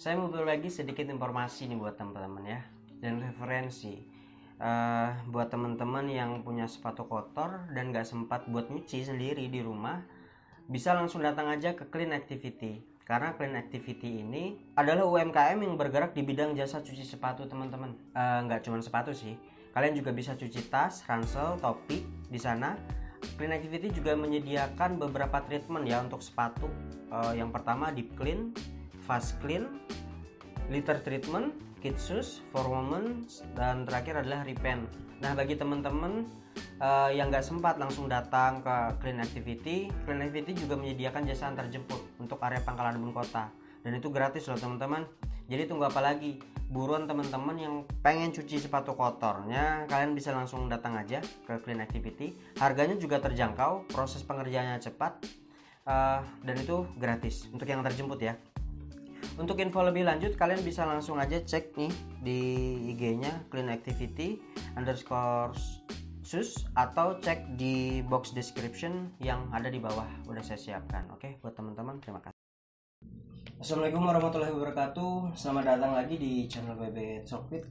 Saya mau berbagi sedikit informasi nih buat teman-teman ya, dan referensi buat teman-teman yang punya sepatu kotor dan gak sempat buat nyuci sendiri di rumah. Bisa langsung datang aja ke Clean Activity, karena Clean Activity ini adalah UMKM yang bergerak di bidang jasa cuci sepatu teman-teman. Nggak cuma sepatu sih, kalian juga bisa cuci tas, ransel, topi di sana. Clean Activity juga menyediakan beberapa treatment ya untuk sepatu. Yang pertama Deep Clean, Fast Clean, Litter Treatment, Kid Shoes, For Women, dan terakhir adalah Repaint. Nah, bagi teman-teman yang nggak sempat langsung datang ke Clean Activity juga menyediakan jasa antar jemput untuk area Pangkalan Bun Kota, dan itu gratis loh teman-teman. Jadi tunggu apa lagi? Buruan teman-teman yang pengen cuci sepatu kotornya, kalian bisa langsung datang aja ke Clean Activity. Harganya juga terjangkau, proses pengerjaannya cepat, dan itu gratis untuk yang antar jemput ya. Untuk info lebih lanjut kalian bisa langsung aja cek nih di IG-nya Clean Activity _sus atau cek di box description yang ada di bawah, udah saya siapkan. Oke, buat teman-teman terima kasih. Assalamualaikum warahmatullahi wabarakatuh. Selamat datang lagi di channel BB Talkwith.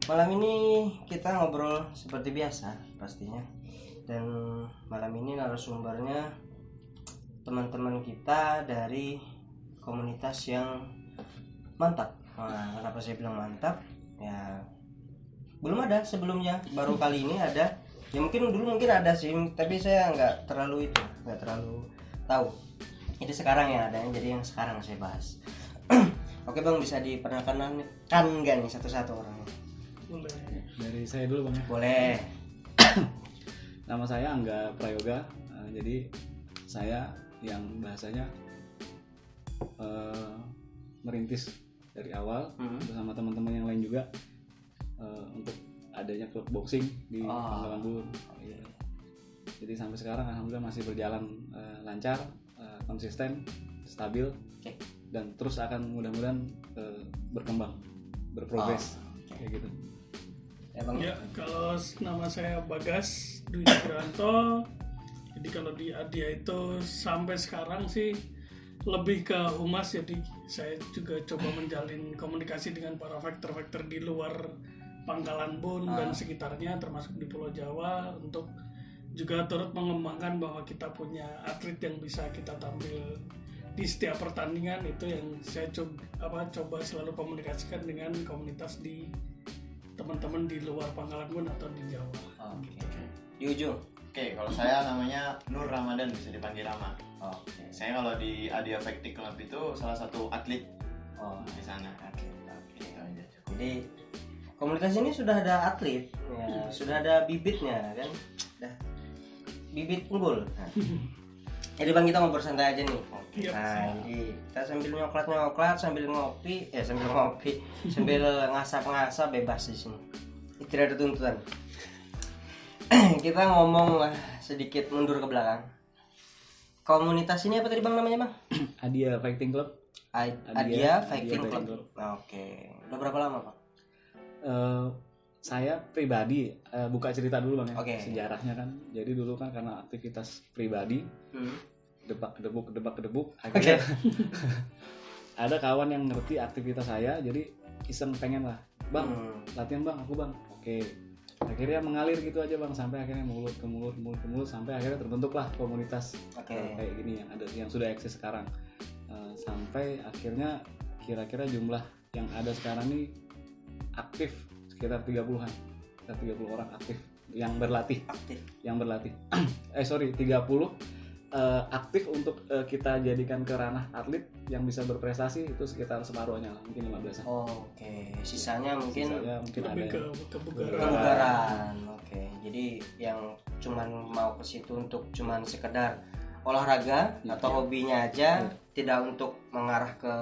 Malam ini kita ngobrol seperti biasa pastinya, dan malam ini narasumbernya teman-teman kita dari komunitas yang mantap. Nah, kenapa saya bilang mantap? Ya, belum ada sebelumnya, baru kali ini ada. Ya mungkin ada sih, tapi saya nggak terlalu tahu. Itu sekarang ya adanya, jadi yang sekarang saya bahas. Oke Bang, bisa diperkenalkan nggak nih satu-satu orangnya? Boleh. Dari saya dulu Bang ya? Boleh. Nama saya Angga Prayoga. Jadi saya yang bahasanya merintis dari awal bersama teman-teman yang lain juga untuk adanya klub boxing di Pangkalan Bun. Jadi sampai sekarang alhamdulillah masih berjalan lancar, konsisten, stabil, dan terus akan mudah-mudahan berkembang, berprogres kayak gitu. Ya Bang. Ya, kalau nama saya Bagas Dwi Nugrahanto. Jadi kalau di Adia itu sampai sekarang sih lebih ke humas, jadi saya juga coba menjalin komunikasi dengan para factor-factor di luar Pangkalan Bun dan sekitarnya, termasuk di Pulau Jawa, untuk juga turut mengembangkan bahwa kita punya atlet yang bisa kita tampil di setiap pertandingan. Itu yang saya coba selalu komunikasikan dengan komunitas di teman-teman di luar Pangkalan Bun atau di Jawa. Gitu. Di ujung. Oke, kalau saya namanya Nur Ramadan, bisa dipanggil Rama. Saya kalau di Adia Factic Club itu salah satu atlet di sana. Jadi komunitas ini sudah ada atlet, ya, sudah ada bibitnya kan, bibit unggul. Nah. Jadi Bang, kita ngobrol santai aja nih. Nah, jadi kita sambil nyoklat, sambil ngopi, sambil ngasap bebas di sini. Tidak ada tuntutan. Kita ngomong sedikit mundur ke belakang. Komunitas ini apa tadi Bang namanya Bang? Adia Fighting Club. Adia Fighting Club. Oke. Udah berapa lama Pak? Saya pribadi buka cerita dulu Bang ya. Okay. Sejarahnya kan. Jadi dulu kan karena aktivitas pribadi, kedebuk akhirnya ada kawan yang ngerti aktivitas saya, jadi iseng pengen lah, Bang, latihan Bang, aku Bang. Oke. Akhirnya mengalir gitu aja Bang, sampai akhirnya mulut ke mulut sampai akhirnya terbentuklah komunitas kayak gini yang sudah eksis sekarang. Sampai akhirnya kira-kira jumlah yang ada sekarang ini aktif sekitar 30-an. Sekitar 30 orang aktif yang berlatih. 30 aktif untuk kita jadikan ke ranah atlet yang bisa berprestasi, itu sekitar separuhnya lah, mungkin 15-an. Oke. Sisanya mungkin lebih ada ke kebugaran. Oke. Jadi yang cuman mau ke situ untuk cuman sekedar olahraga atau hobinya aja, tidak untuk mengarah ke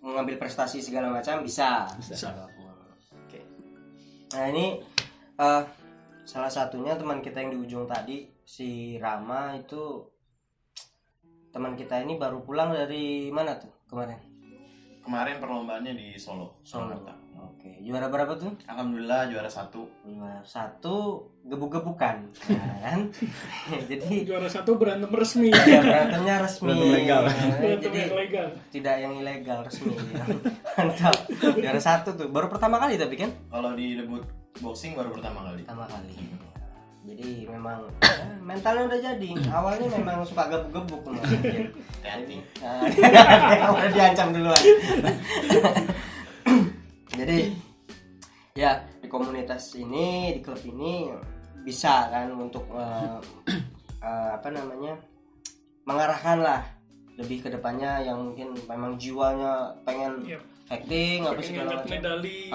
mengambil prestasi segala macam, bisa. Oke. Nah, ini salah satunya teman kita yang di ujung tadi, si Rama itu. Teman kita ini baru pulang dari mana tuh kemarin? kemarin perlombaannya di Solo. Solo. Oke, juara berapa tuh? Alhamdulillah juara 1. Juara 1 gebuk-gebukan, kan? Jadi Juara 1 berantem resmi. ya berantemnya resmi. Berantem legal. Berantem Jadi yang legal. tidak yang ilegal, resmi. Ya. Mantap. Juara 1 tuh. Baru pertama kali tapi kan? Kalau di debut boxing baru pertama kali. Pertama kali. Jadi memang mentalnya udah jadi. Awalnya memang suka gebuk-gebuk mungkin. Hati-hati. Udah diancam duluan. Jadi ya di komunitas ini, di klub ini bisa kan untuk mengarahkan lah lebih ke depannya yang mungkin memang jiwanya pengen acting apa segala macam, medali,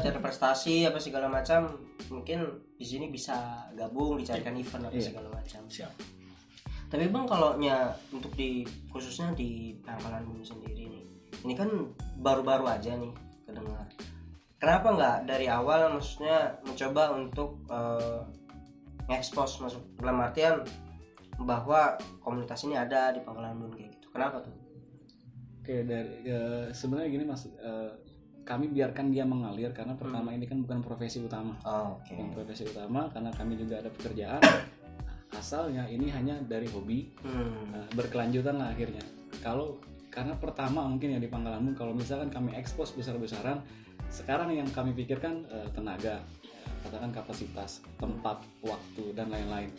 cari prestasi apa segala macam, mungkin di sini bisa gabung dicarikan event apa segala macam. Siap. Tapi bang, kalau untuk khususnya di Pangkalan Bun sendiri nih, ini kan baru-baru aja nih kedengar. Kenapa nggak dari awal, maksudnya mencoba untuk nge-expose, masuk dalam artian bahwa komunitas ini ada di Pangkalan Bun kayak gitu? Kenapa tuh? Oke, sebenarnya gini Mas, kami biarkan dia mengalir karena pertama ini kan bukan profesi utama. Bukan profesi utama karena kami juga ada pekerjaan. Asalnya ini hanya dari hobi, berkelanjutan lah akhirnya. Karena pertama mungkin ya di Pangkalan Bun, kalau misalkan kami expose besar-besaran, sekarang yang kami pikirkan tenaga, katakan kapasitas, tempat, waktu dan lain-lain.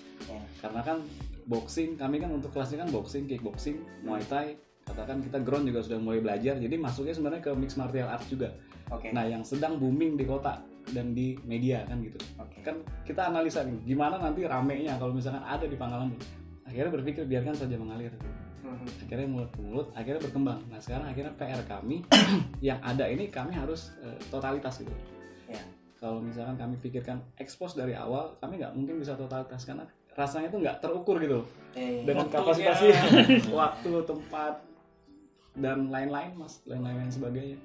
Karena kan boxing, kami kan untuk kelasnya kan boxing, kickboxing, muay thai, katakan kita ground juga sudah mulai belajar, jadi masuknya sebenarnya ke mixed martial arts juga. Nah yang sedang booming di kota dan di media kan gitu. Kan kita analisa nih gimana nanti ramenya kalau misalkan ada di Pangkalan Bun. Akhirnya berpikir biarkan saja mengalir. Akhirnya mulut ke mulut, akhirnya berkembang. Nah sekarang akhirnya PR kami yang ada ini kami harus totalitas gitu. Kalau misalkan kami pikirkan expose dari awal, kami nggak mungkin bisa totalitas karena rasanya tuh nggak terukur gitu dengan kapasitasnya, waktu, tempat dan lain-lain Mas, lain-lain sebagainya.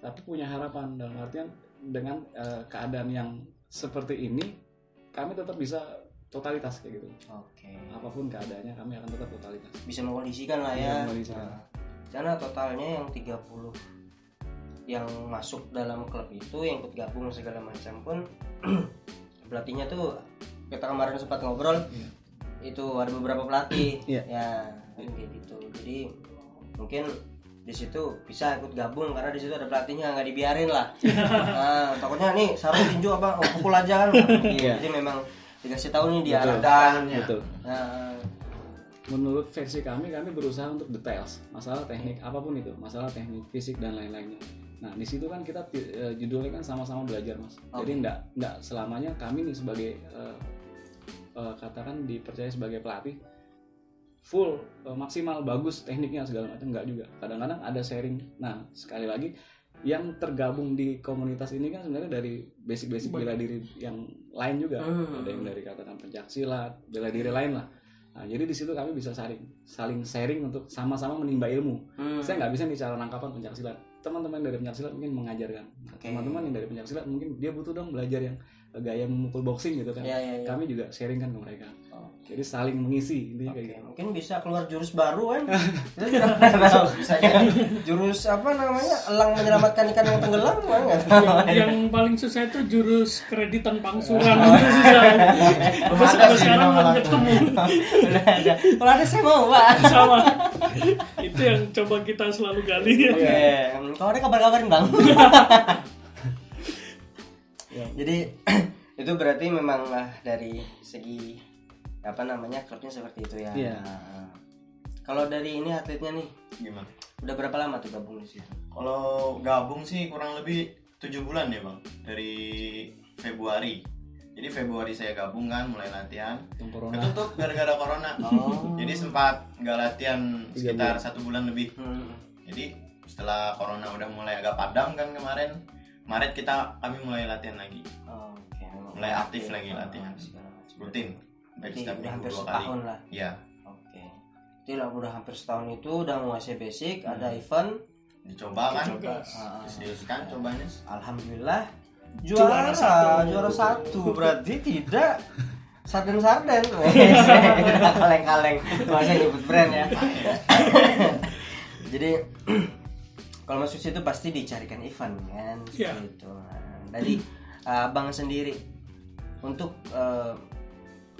Tapi punya harapan dalam artian dengan keadaan yang seperti ini, kami tetap bisa totalitas kayak gitu. Apapun keadaannya kami akan tetap totalitas. Bisa mengkondisikan lah ya. Karena totalnya yang 30 yang masuk dalam klub itu, yang ikut gabung segala macam pun pelatihnya tuh kita kemarin sempat ngobrol, itu ada beberapa pelatih ya kayak gitu. Jadi mungkin di situ bisa ikut gabung karena di situ ada pelatihnya, nggak dibiarin lah. Nah, takutnya nih sarung tinju apa pukul aja kan. Jadi memang dikasih tahu nih diarahkan. Betul. Menurut versi kami berusaha untuk details, masalah teknik apapun itu, masalah teknik fisik dan lain-lainnya. Nah di situ kan kita judulnya kan sama-sama belajar Mas. Jadi enggak selamanya kami nih sebagai katakan dipercaya sebagai pelatih full maksimal bagus tekniknya segala macam, enggak juga. Kadang-kadang ada sharing. Nah sekali lagi yang tergabung di komunitas ini kan sebenarnya dari basic bela diri yang lain juga. Ada yang dari katakan pencaksilat, bela diri lain lah. Nah, jadi di situ kami bisa saling sharing untuk sama-sama menimba ilmu. Saya nggak bisa nih cara nangkapan pencaksilat. Teman-teman dari pencaksilat mungkin mengajarkan. Teman-teman yang dari pencaksilat mungkin dia butuh dong belajar yang gaya memukul boxing gitu kan. Kami juga sharing kan ke mereka. Jadi saling mengisi intinya kayak gitu. Mungkin bisa keluar jurus baru kan. Bisa jurus apa namanya, elang menyelamatkan ikan yang tenggelam kan. Yang paling susah itu jurus kreditan pangsuran. Itu susah. Terus sampai sekarang belum ketemu. Kalau ada saya mau Pak. Sama. Itu yang coba kita selalu gali. Kalau ada kabar-kabarin Bang. Jadi itu berarti memang dari segi apa namanya klubnya seperti itu ya. Kalau dari ini atletnya nih gimana? Udah berapa lama tuh gabung di situ? Kalau gabung sih kurang lebih 7 bulan ya Bang, dari Februari. Jadi Februari saya gabung kan, mulai latihan. Ketutup gara-gara corona. Jadi sempat nggak latihan sekitar 1 bulan lebih. Jadi setelah corona udah mulai agak padam kan kemarin, Maret kami mulai latihan lagi. Mulai aktif lagi latihan. Rutin. Baik setiap minggu 2 kali. Lah. Iya. Jadi lah udah hampir setahun itu udah menguasai basic, ada event dicoba kan, diseriuskan cobanya. Alhamdulillah juara satu berarti tidak sarden kaleng-kaleng, nggak usah nyebut brand ya. Jadi kalau masuk situ pasti dicarikan event kan, gitu. Jadi Bang sendiri untuk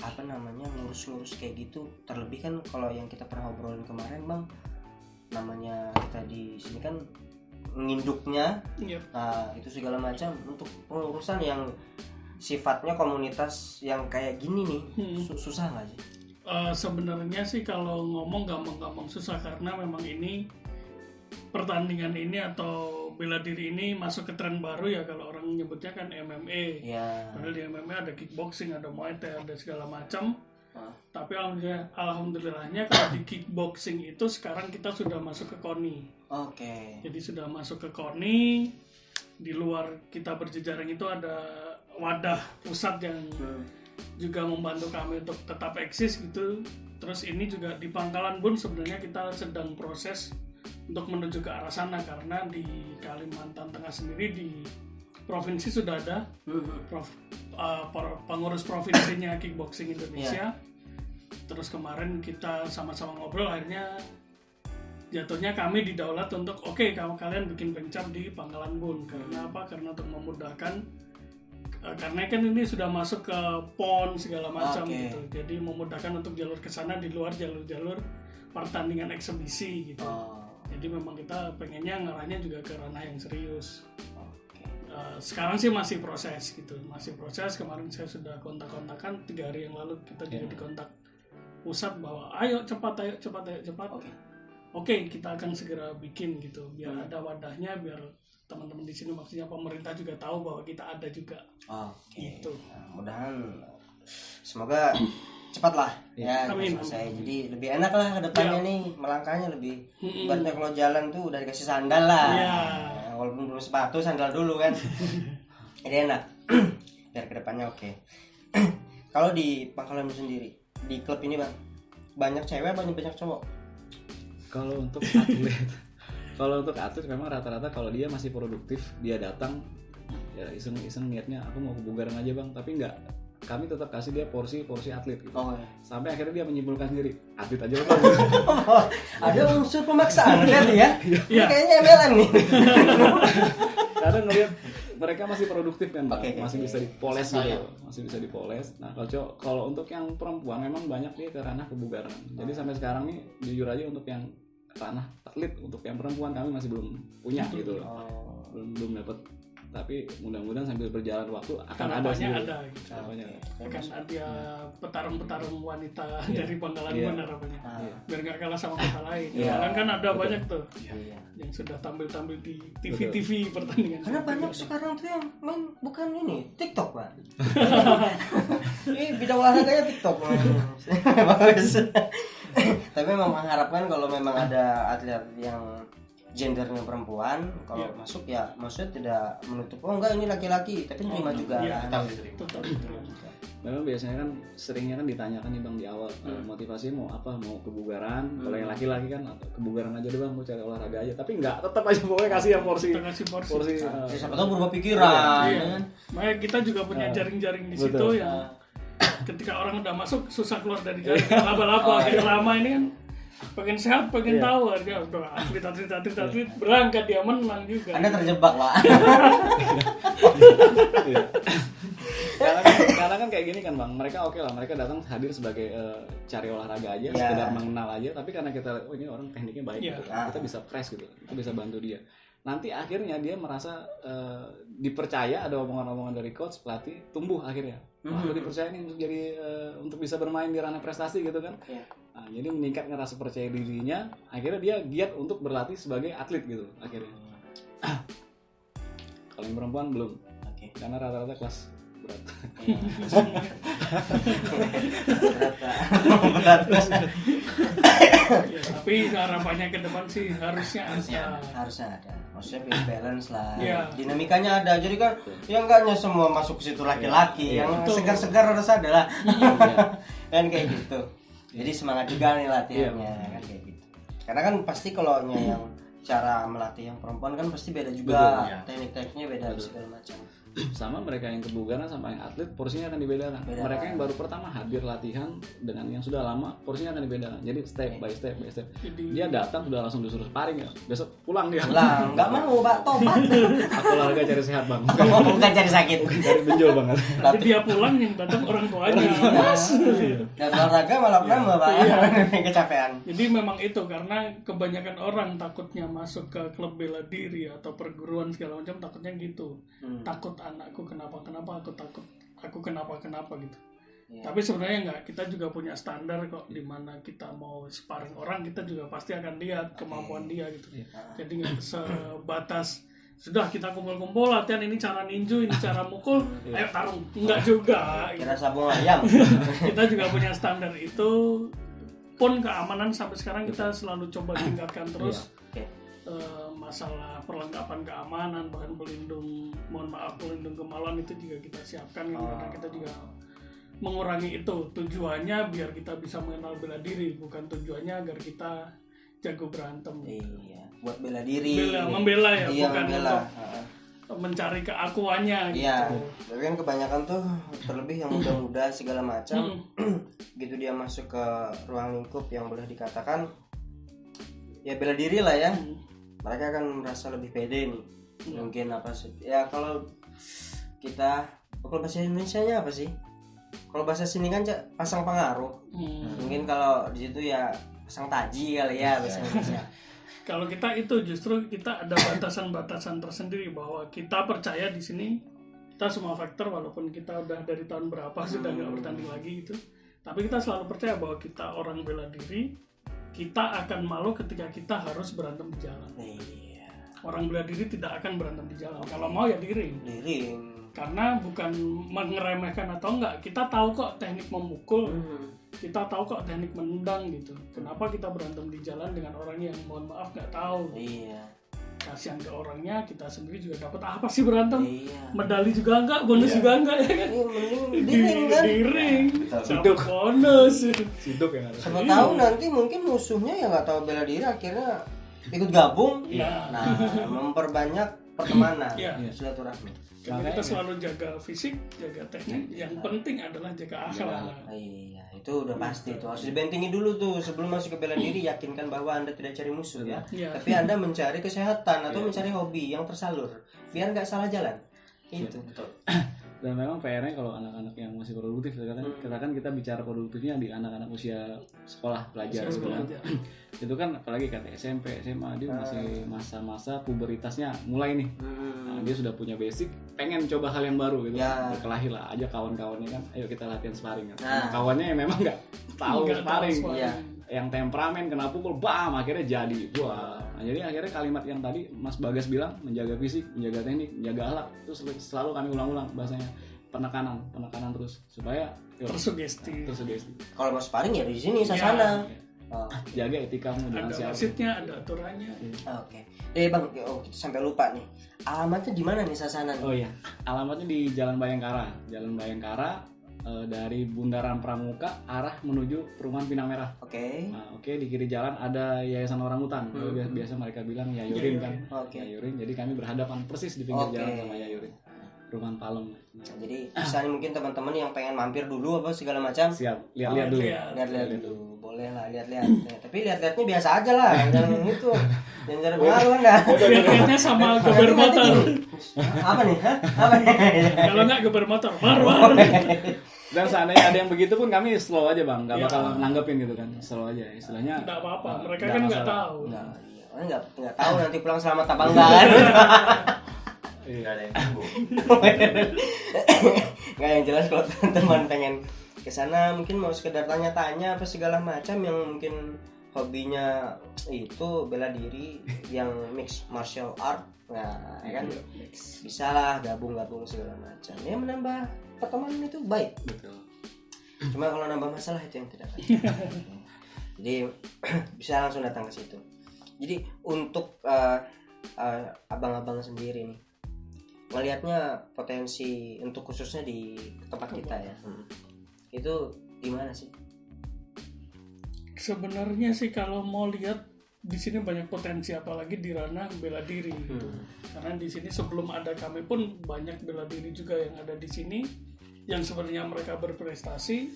ngurus-ngurus kayak gitu, terlebih kan kalau yang kita pernah obrolin kemarin Bang, namanya kita di sini kan nginduknya, nah itu segala macam untuk pengurusan yang sifatnya komunitas yang kayak gini nih, susah nggak sih? Sebenarnya sih kalau ngomong gampang-gampang susah, karena memang ini pertandingan ini atau bela diri ini masuk ke tren baru ya, kalau orang nyebutnya kan MMA. Padahal di MMA ada kickboxing, ada Muay Thai, ada segala macam. Tapi alhamdulillahnya kalau di kickboxing itu sekarang kita sudah masuk ke KONI. Jadi sudah masuk ke KONI. Di luar kita berjejaring itu ada wadah pusat yang juga membantu kami untuk tetap eksis gitu. Terus ini juga di Pangkalan Bun sebenarnya kita sedang proses untuk menuju ke arah sana, karena di Kalimantan Tengah sendiri di provinsi sudah ada pengurus provinsinya kickboxing Indonesia. Terus kemarin kita sama-sama ngobrol, akhirnya jatuhnya kami didaulat untuk kalian bikin pencap di Pangkalan Bun. Karena apa? Karena untuk memudahkan, karena kan ini sudah masuk ke PON segala macam gitu. Jadi memudahkan untuk jalur ke sana di luar jalur-jalur pertandingan eksebisi gitu. Jadi memang kita pengennya ngarahnya juga ke ranah yang serius. Sekarang sih masih proses gitu, Kemarin saya sudah kontak-kontakan 3 hari yang lalu, kita juga dikontak pusat bahwa ayo cepat. Oke, kita akan segera bikin gitu, biar ada wadahnya, biar teman-teman di sini, maksudnya pemerintah juga tahu bahwa kita ada juga. Gitu. Nah, mudahan semoga cepat lah ya, selesai. Jadi lebih enak lah ke depannya nih, melangkahnya lebih banyak. Kalau jalan tuh udah dikasih sandal lah, walaupun belum sepatu, sandal dulu kan. Jadi enak. Biar ke depannya Kalau di Pangkalan sendiri, di klub ini Bang, banyak cewek banyak cowok? Kalau untuk atlet memang rata-rata kalau dia masih produktif, dia datang ya iseng niatnya aku mau kebugaran aja Bang, tapi enggak, kami tetap kasih dia porsi atlet gitu. Sampai akhirnya dia menyimpulkan sendiri, atlet aja Bang. Ada unsur pemaksaan kan ya? Kayaknya MLM nih. Karena ngelihat mereka masih produktif kan, masih bisa dipoles gitu, Nah kalau untuk yang perempuan memang banyak dia ke ranah kebugaran. Jadi sampai sekarang nih jujur aja untuk yang ranah atlet, untuk yang perempuan kami masih belum punya gitu loh. Belum dapat. Tapi mudah-mudahan sambil berjalan waktu akan ada sih. Akan ada petarung-petarung wanita dari Pangkalan Bun harapannya. Biar nggak kalah sama kota lain. Kan ada banyak tuh yang sudah tampil di TV pertandingan. Karena banyak sekarang tuh yang main bukan ini TikTok Pak. Ini bidang olahraganya TikTok. Bagus. Tapi memang mengharapkan kalau memang ada atlet yang gendernya perempuan, kalau masuk ya maksudnya tidak menutup ini laki-laki, tapi terima juga. Memang biasanya kan seringnya kan ditanyakan nih Bang di awal, motivasi mau apa, mau kebugaran. Kalau yang laki-laki kan kebugaran aja deh Bang, mau cari olahraga aja, tapi enggak, tetap aja pokoknya kasih yang porsi. Siapa tahu berubah pikiran. Makanya kita juga punya jaring-jaring di situ yang ketika orang udah masuk susah keluar dari jaring. Laba-laba kayak lama ini kan pengen sehat, pengen tahu harga udah atlet berangkat, dia menang juga. Anda terjebak Pak. Karena kan kayak gini kan Bang, mereka lah, mereka datang hadir sebagai cari olahraga aja, sekedar mengenal aja, tapi karena kita ini orang tekniknya baik gitu, kita bisa press gitu, kita bisa bantu dia. Nanti akhirnya dia merasa dipercaya, ada omongan-omongan dari coach, pelatih, tumbuh akhirnya. Aku dipercaya nih untuk jadi untuk bisa bermain di ranah prestasi gitu kan. Nah, jadi meningkat ngerasa percaya dirinya, akhirnya dia giat untuk berlatih sebagai atlet gitu akhirnya. Kalau yang perempuan belum, karena rata-rata kelas berat. Tapi harapannya ke depan sih harusnya ada. Maksudnya balance lah. Dinamikanya ada. Jadi kan yang enggaknya semua masuk ke situ laki-laki, yang segar-segar harus ada lah. Kan kayak gitu. Jadi semangat juga nih latihannya kan kayak gitu. Karena kan pasti kalau yang cara melatih yang perempuan kan pasti beda juga. Teknik-tekniknya beda segala macam. sama mereka yang kebugaran sama yang atlet porsinya akan dibedakan. Mereka yang baru pertama hadir latihan dengan yang sudah lama porsinya akan dibedakan. Jadi step by step. Dia datang sudah langsung disuruh sparring ya. Besok pulang dia. Lah, enggak mau Pak, tobat. Aku olahraga cari sehat bang. Bukan cari sakit. Cari benjol banget. Tapi dia pulang yang datang orang tuanya. Mas. Dan olahraga malah nama Pak. Kecapean. Jadi memang itu karena kebanyakan orang takutnya masuk ke klub bela diri atau perguruan segala macam, takutnya gitu. Takut anakku kenapa aku kenapa gitu. Tapi sebenarnya enggak, kita juga punya standar kok, di mana kita mau sparring orang kita juga pasti akan lihat kemampuan dia gitu. Jadi nggak sebatas sudah kita kumpul-kumpul latihan ini cara ninju, ini cara mukul, ayo tarung. Enggak juga. Kira sabung ayam. Kita juga punya standar itu. Pun keamanan sampai sekarang kita selalu coba tingkatkan terus. Masalah perlengkapan keamanan, bahkan pelindung kemaluan itu juga kita siapkan karena kita juga mengurangi itu. Tujuannya biar kita bisa mengenal bela diri, bukan tujuannya agar kita jago berantem. Iya, buat bela diri. Membela ya, iya, bukan membela. Untuk mencari keakuannya iya, gitu. Tapi kan kebanyakan tuh terlebih yang muda-muda segala macam. Gitu dia masuk ke ruang lingkup yang boleh dikatakan ya bela diri lah ya. Mereka akan merasa lebih pede nih. Mungkin apa sih? Ya kalau kita, kalau bahasa Indonesianya apa sih? Kalau bahasa sini kan pasang pengaruh. Mungkin kalau di situ ya pasang taji kali ya bahasa Indonesia. Kalau kita itu justru kita ada batasan-batasan tersendiri bahwa kita percaya di sini kita semua faktor, walaupun kita udah dari tahun berapa sudah nggak bertanding lagi gitu, tapi kita selalu percaya bahwa kita orang bela diri, kita akan malu ketika kita harus berantem di jalan. Orang bela diri tidak akan berantem di jalan. Kalau mau ya di ring. Karena bukan mengeremehkan atau enggak, kita tahu kok teknik memukul, kita tahu kok teknik menendang gitu. Kenapa kita berantem di jalan dengan orang yang mohon maaf nggak tahu? Kasihan ke orangnya, kita sendiri juga dapat apa sih berantem? Medali juga enggak, bonus juga enggak ya kan? Di ring kan? Di ring, dapat bonus. Siduk ya. Siapa tahu nanti mungkin musuhnya yang nggak tahu bela diri akhirnya ikut gabung. Nah, memperbanyak pertemanan, silaturahmi. Karena kita selalu jaga fisik, jaga teknik. Yang penting adalah jaga akhlak. Iya, itu udah pasti tuh. Harus dibentengi dulu tuh sebelum masuk ke bela diri. Yakinkan bahwa Anda tidak cari musuh ya. Tapi Anda mencari kesehatan atau mencari hobi yang tersalur, biar nggak salah jalan. Itu betul. Dan memang PR-nya kalau anak-anak yang masih produktif, katakan kita bicara produktifnya di anak-anak usia sekolah pelajar sebenarnya. Itu kan apalagi kata SMP, SMA, dia masih masa-masa puberitasnya mulai nih. Nah, dia sudah punya basic, pengen coba hal yang baru gitu. Berkelahi lah aja kawan-kawannya kan, ayo kita latihan sparring kan. Nah, kawannya yang memang nggak tahu sparring. Yang temperamen kena pukul, bam, akhirnya jadi. Wah. Nah, jadi akhirnya kalimat yang tadi Mas Bagas bilang, menjaga fisik, menjaga teknik, menjaga akhlak, itu selalu kami ulang-ulang bahasanya. Penekanan terus supaya tersugesti. Kalau mau sparring ya di sini sasana. Jaga etikamu dengan siapa. Ada wasitnya, ada aturannya. Oke. Bang, kita sampai lupa nih. Alamatnya di mana nih sasana nih? Oh iya, alamatnya di Jalan Bayangkara. Dari Bundaran Pramuka arah menuju Perumahan Pinang Merah. Oke, di kiri jalan ada Yayasan Orangutan. Biasa mereka bilang Yayorin kan. Yayorin. Jadi kami berhadapan persis di pinggir jalan sama Yayorin. Perumahan Palem. Nah, jadi bisa nih mungkin teman-teman yang pengen mampir dulu apa segala macam. Siap, lihat dulu. Lihat dulu. Boleh lah lihat-lihat. Tapi lihat-lihatnya biasa aja lah. Jangan itu. Jangan pengaruh Anda. Lihat-lihatnya sama geber motor. Apa nih? Apa nih? Kalau enggak geber motor, war. Dan seandainya ada yang begitu pun kami slow aja bang, nggak bakal nanggepin gitu kan, slow aja istilahnya. Tidak apa-apa, mereka kan nggak tahu. Nggak tahu nanti pulang selamat apa enggak kan? Nggak ada yang tahu. Nggak, yang jelas kalau teman-teman pengen kesana mungkin mau sekedar tanya-tanya apa segala macam yang mungkin hobinya itu bela diri yang mix martial art, nah kan bisa lah gabung segala macam ya, menambah pertemanan itu baik. Betul. Cuma kalau nambah masalah itu yang tidak baik. Jadi bisa langsung datang ke situ. Jadi untuk abang-abang sendiri nih, melihatnya potensi untuk khususnya di tempat kita ya, itu gimana sih? Sebenarnya sih kalau mau lihat di sini banyak potensi, apalagi di ranah bela diri gitu. Karena di sini sebelum ada kami pun banyak bela diri juga yang ada di sini yang sebenarnya mereka berprestasi.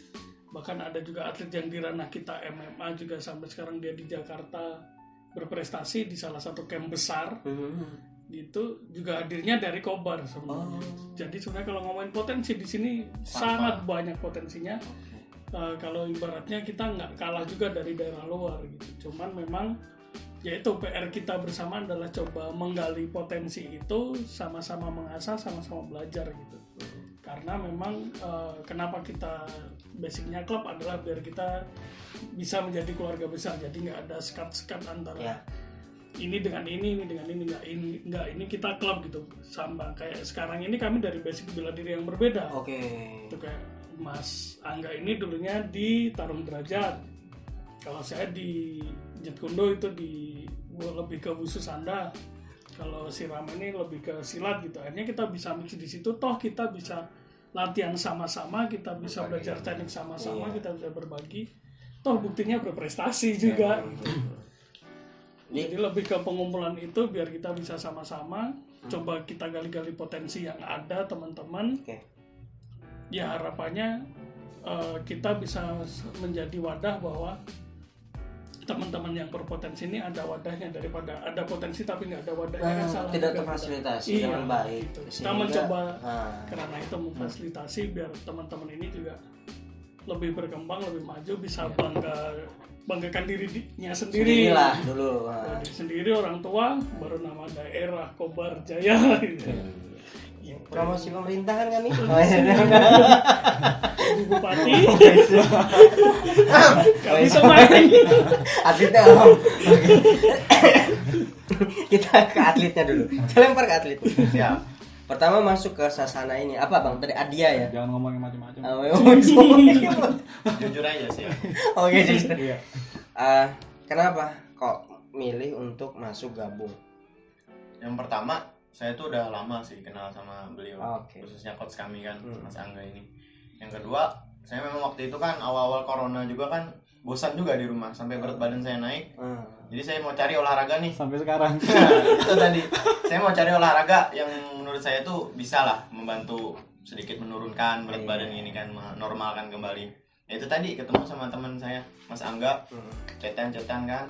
Bahkan ada juga atlet yang di ranah kita MMA juga sampai sekarang dia di Jakarta berprestasi di salah satu camp besar. Gitu juga hadirnya dari Kobar sebenarnya. Jadi sebenarnya kalau ngomongin potensi di sini sangat banyak potensinya. Kalau ibaratnya kita nggak kalah juga dari daerah luar gitu. Cuman memang yaitu PR kita bersama adalah coba menggali potensi itu, sama-sama mengasah, sama-sama belajar gitu. Karena memang kenapa kita basicnya klub adalah biar kita bisa menjadi keluarga besar. Jadi nggak ada sekat-sekat antara ini dengan ini dengan ini, nggak ini kita klub gitu. Sama kayak sekarang ini kami dari basic bela diri yang berbeda. Itu kayak Mas Angga ini dulunya di tarung derajat. Kalau saya di Jet Kundo itu lebih ke wushu sanda. Kalau si Rama ini lebih ke silat gitu. Akhirnya kita bisa mix di situ, toh kita bisa latihan sama-sama, kita bisa belajar teknik sama-sama, kita bisa berbagi. Toh buktinya berprestasi juga. Jadi lebih ke pengumpulan itu biar kita bisa sama-sama coba kita gali-gali potensi yang ada teman-teman. Ya harapannya kita bisa menjadi wadah bahwa teman-teman yang berpotensi ini ada wadahnya, daripada ada potensi tapi nggak ada wadahnya kan salah. Tidak terfasilitasi dengan baik. Gitu. Kita mencoba karena itu memfasilitasi biar teman-teman ini juga lebih berkembang, lebih maju, bisa banggakan dirinya sendiri lah dulu. Diri sendiri, orang tua, baru nama daerah Kobar Jaya gitu. Promosi pemerintahan kami. Bupati. Kami semakin atletnya kita ke atletnya dulu. Kita lempar ke atlet. Siap. Pertama masuk ke sasana ini. Apa Bang? Tadi Adia ya? Jangan ngomongin macam-macam. Jujur aja sih ya. Oke, jujur. Kenapa kok milih untuk masuk gabung? Yang pertama, saya tuh udah lama sih kenal sama beliau, khususnya coach kami kan, Mas Angga ini. Yang kedua, saya memang waktu itu kan awal-awal corona juga kan bosan juga di rumah, sampai berat badan saya naik. Jadi saya mau cari olahraga nih. Sampai sekarang. Itu tadi. Saya mau cari olahraga yang menurut saya tuh bisa lah membantu sedikit menurunkan berat badan ini kan, menormalkan kembali. Ya itu tadi ketemu sama teman saya, Mas Angga, chatan kan,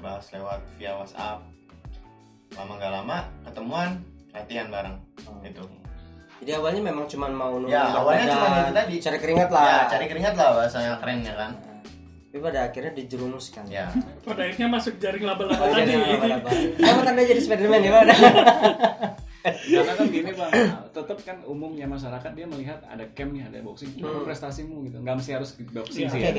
bahas lewat via WhatsApp. Lama gak lama ketemuan, latihan bareng gitu. Jadi awalnya memang cuma mau nurun awalnya cuma itu tadi, cari keringat lah. Ya, cari keringat lah bahasanya kerennya kan. Tapi pada akhirnya dijerumuskan. Ya. Pada akhirnya masuk jaring laba-laba tadi. Kamu tanda jadi Spiderman ya, Pak. Karena kan gini Bang, tetap kan umumnya masyarakat dia melihat ada camp nih, ada boxing, apa prestasimu gitu. Enggak mesti harus boxing sih ya.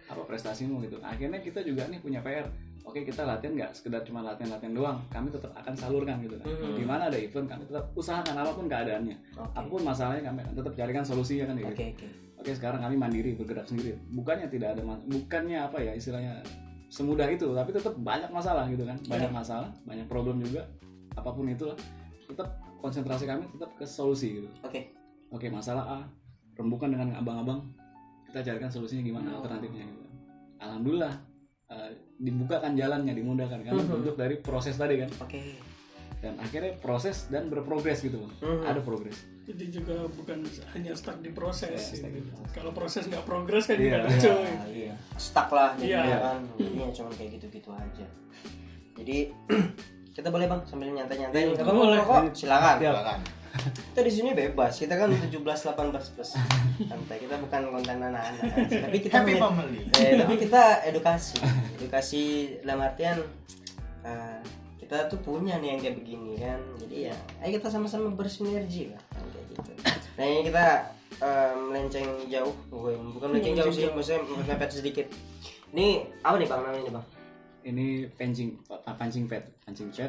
Apa prestasimu gitu. Akhirnya kita juga nih punya PR. Oke, kita latihan nggak sekedar cuma latihan doang, kami tetap akan salurkan gitu kan. Gimana ada event, kami tetap usahakan apapun keadaannya, apapun masalahnya kami akan tetap carikan solusinya kan gitu. Oke, sekarang kami mandiri, bergerak sendiri. Bukannya tidak ada, bukannya apa ya istilahnya semudah itu, tapi tetap banyak masalah gitu kan, banyak masalah, banyak problem juga, apapun itulah, tetap konsentrasi kami tetap ke solusi gitu. Oke, masalah A, rembukan dengan abang-abang, kita carikan solusinya gimana, alternatifnya gitu. Alhamdulillah. Dibukakan jalannya, dimudahkan karena bentuk dari proses tadi kan. Dan akhirnya proses dan berprogres gitu Bang. Ada progres. Jadi juga bukan hanya stuck di proses. Kalau proses nggak progres kan juga lucu. Stuck lah kan. Ini cuma kayak gitu-gitu aja. Jadi kita boleh Bang sambil nyantai-nyantai. Boleh. Silakan. Kita di sini bebas. Kita kan 17-18 plus. Santai. Kita bukan konten anak-anak. Tapi kita tapi kita edukasi dalam artian kita tuh punya nih yang kayak begini kan. Jadi ya, ayo kita sama-sama bersinergi lah kayak gitu. Nah, ini kita melenceng jauh. Bukan melenceng jauh sih, maksudnya mepet sedikit. Ini apa nih Bang namanya Bang? Ini pancing pad.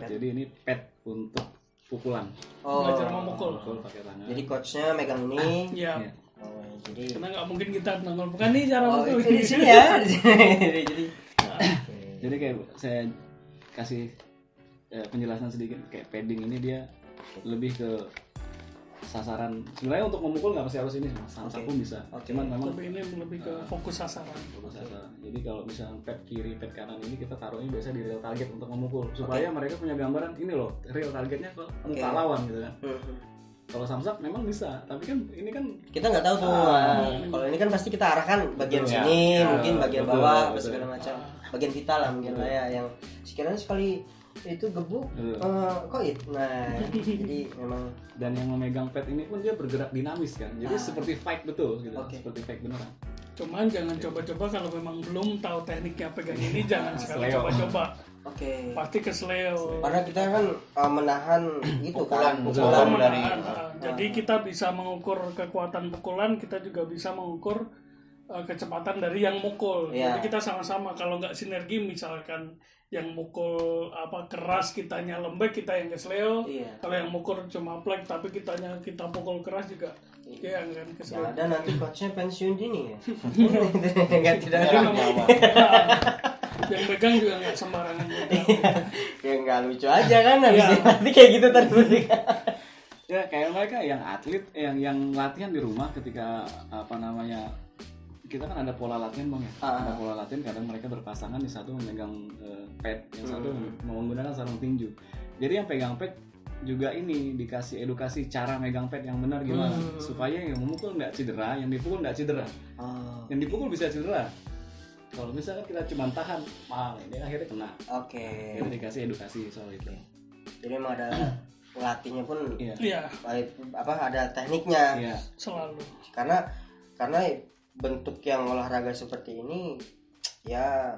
Jadi ini pad untuk pukulan. Belajar memukul pakai tangan. Jadi coachnya megang ini. Iya. Jadi karena nggak mungkin kita nongol bukan nih cara mukul di sini ya. Jadi kayak saya kasih penjelasan sedikit, kayak padding ini dia lebih ke sasaran. Sebenarnya untuk memukul nggak pasti harus ini, samsak pun bisa. Cuman memang tapi ini lebih ke fokus sasaran. Jadi kalau misalnya pad kiri, pad kanan ini kita taruhnya biasa di real target untuk memukul supaya mereka punya gambaran ini loh real targetnya ke muka lawan gitu kan. Kalau samsak memang bisa, tapi kan ini kan kita nggak tahu tuh. Kalau ini kan pasti kita arahkan bagian sini, mungkin bagian bawah, segala macam, bagian vital lah mungkin lah ya, yang sekiranya sekali itu gebuk koit. Nah, jadi memang, dan yang memegang pad ini pun dia bergerak dinamis kan, jadi seperti fight betul gitu, seperti fight beneran. Cuman jangan coba-coba kalau memang belum tahu tekniknya pegang ini, jangan sekali coba-coba. Pasti kesleo. Karena kita kan menahan itu kan, pukulan dari. Jadi kita bisa mengukur kekuatan pukulan, kita juga bisa mengukur kecepatan dari yang mukul. Jadi kita sama-sama, kalau nggak sinergi, misalkan yang mukul keras kitanya lembek, kita yang kesleo. Kalau yang mukul cuma plek tapi kita pukul keras juga. Yang kan kesleo. Ada nanti coachnya pensiun dini ya. Tidak yang pegang juga nggak sembarangan. Ya nggak lucu aja kan nanti kayak gitu terus. Ya kayak mereka yang atlet yang latihan di rumah ketika kita kan ada pola latihan bang ya. Ada pola latihan kadang mereka berpasangan, di satu memegang pad, yang satu menggunakan sarung tinju. Jadi yang pegang pad juga ini dikasih edukasi cara megang pad yang benar gimana supaya yang memukul nggak cedera, yang dipukul nggak cedera. Yang dipukul bisa cedera. Kalau misalkan kita cuma tahan, ini akhirnya kena. Jadi dikasih edukasi soal itu. Jadi memang ada pelatihnya pun, ada tekniknya. Selalu. Karena bentuk yang olahraga seperti ini ya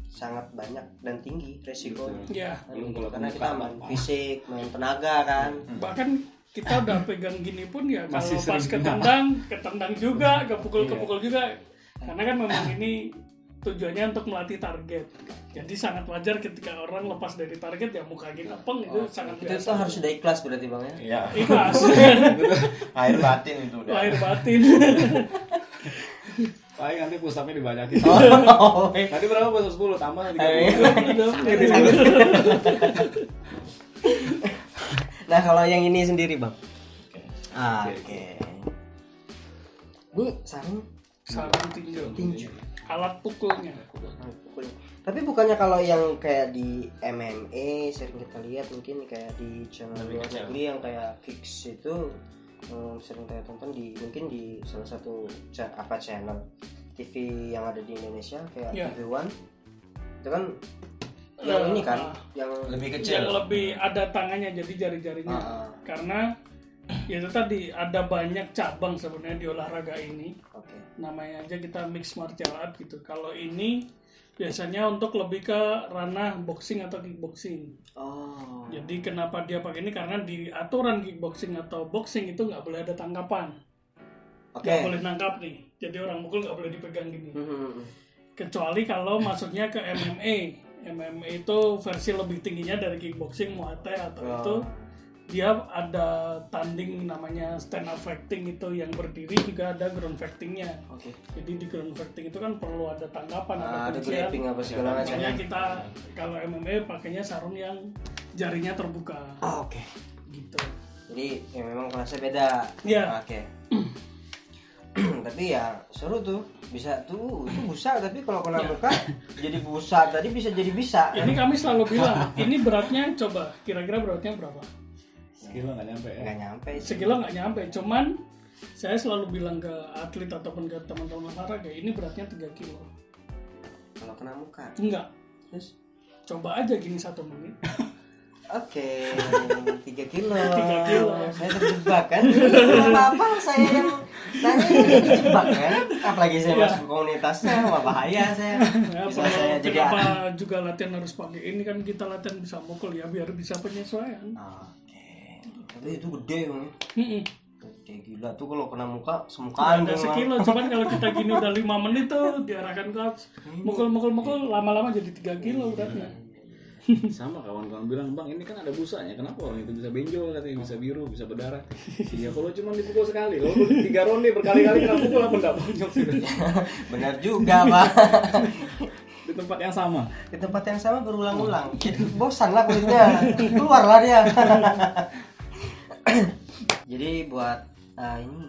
sangat banyak dan tinggi resiko. Karena kita main fisik, main tenaga kan. Bahkan kita udah pegang gini pun ya kalau pas ketendang juga, kepukul juga. Karena kan memang ini tujuannya untuk melatih target. Jadi sangat wajar ketika orang lepas dari target ya muka kita peng, itu sangat biasa. Itu harus sudah ikhlas berarti bang ya? Iya. Ikhlas. Air batin itu udah. Air batin. Paling nanti pusapnya dibanyakin. Tadi berapa push 10 tambah 30. Nah kalau yang ini sendiri bang. Ini sarung tinju. Alat pukulnya. Tapi bukannya kalau yang kayak di MMA sering kita lihat, mungkin kayak di channel luar negeri yang kayak Kicks itu sering saya tonton mungkin di salah satu channel TV yang ada di Indonesia kayak TV One itu kan yang ini kan yang lebih kecil, yang lebih ada tangannya, jadi jari-jarinya. Karena ya itu tadi ada banyak cabang sebenarnya di olahraga ini. Namanya aja kita mixed martial art gitu. Kalau ini biasanya untuk lebih ke ranah boxing atau kickboxing. Jadi kenapa dia pakai ini? Karena di aturan kickboxing atau boxing itu nggak boleh ada tangkapan. Nggak boleh nangkap nih. Jadi orang mukul nggak boleh dipegang gini. Kecuali kalau masuknya ke MMA. MMA itu versi lebih tingginya dari kickboxing, Muay Thai atau itu. Dia ada tanding namanya stand up fighting, itu yang berdiri, juga ada ground fightingnya. Jadi di ground fighting itu kan perlu ada tangkapan, ada grappling apa segala macam. Makanya kita kalau MMA pakainya sarung yang jarinya terbuka. Gitu. Jadi ya memang kelasnya beda. Tapi ya seru tuh, bisa tuh itu busa, tapi kalau kena muka jadi busa, tadi bisa jadi bisa. Ini kami selalu bilang, ini beratnya coba kira-kira beratnya berapa? Sekilo nggak nyampe ya? Nggak nyampe. Sekilo nggak nyampe, cuman saya selalu bilang ke atlet ataupun ke teman-teman olahraga, ini beratnya 3 kilo. Kalau kena muka? Enggak. Terus? Coba aja gini 1 menit. 3 kilo. 3 kilo. Saya terjebak kan? Apa saya yang tanya ini terjebak kan? Apalagi saya masuk komunitasnya, wah bahaya saya. Saya kenapa juga latihan harus pakai ini, kan kita latihan bisa mukul ya biar bisa penyesuaian. Tapi itu gede bang. Gede gila tuh kalau kena muka semukaan. Ada sekilo, cuman kalau kita gini udah 5 menit tuh diarahkan coach. Mukul lama-lama jadi 3 kilo beratnya. Sama kawan-kawan bilang, bang ini kan ada busanya, kenapa orang itu bisa benjol katanya, bisa biru, bisa berdarah. Ya kalau cuma dipukul sekali, kalau 3 ronde berkali-kali kena pukul apa enggak bonyok gitu. Benar juga pak. Di tempat yang sama. Di tempat yang sama berulang-ulang. Bosan lah kulitnya, keluarlah dia. Jadi buat ini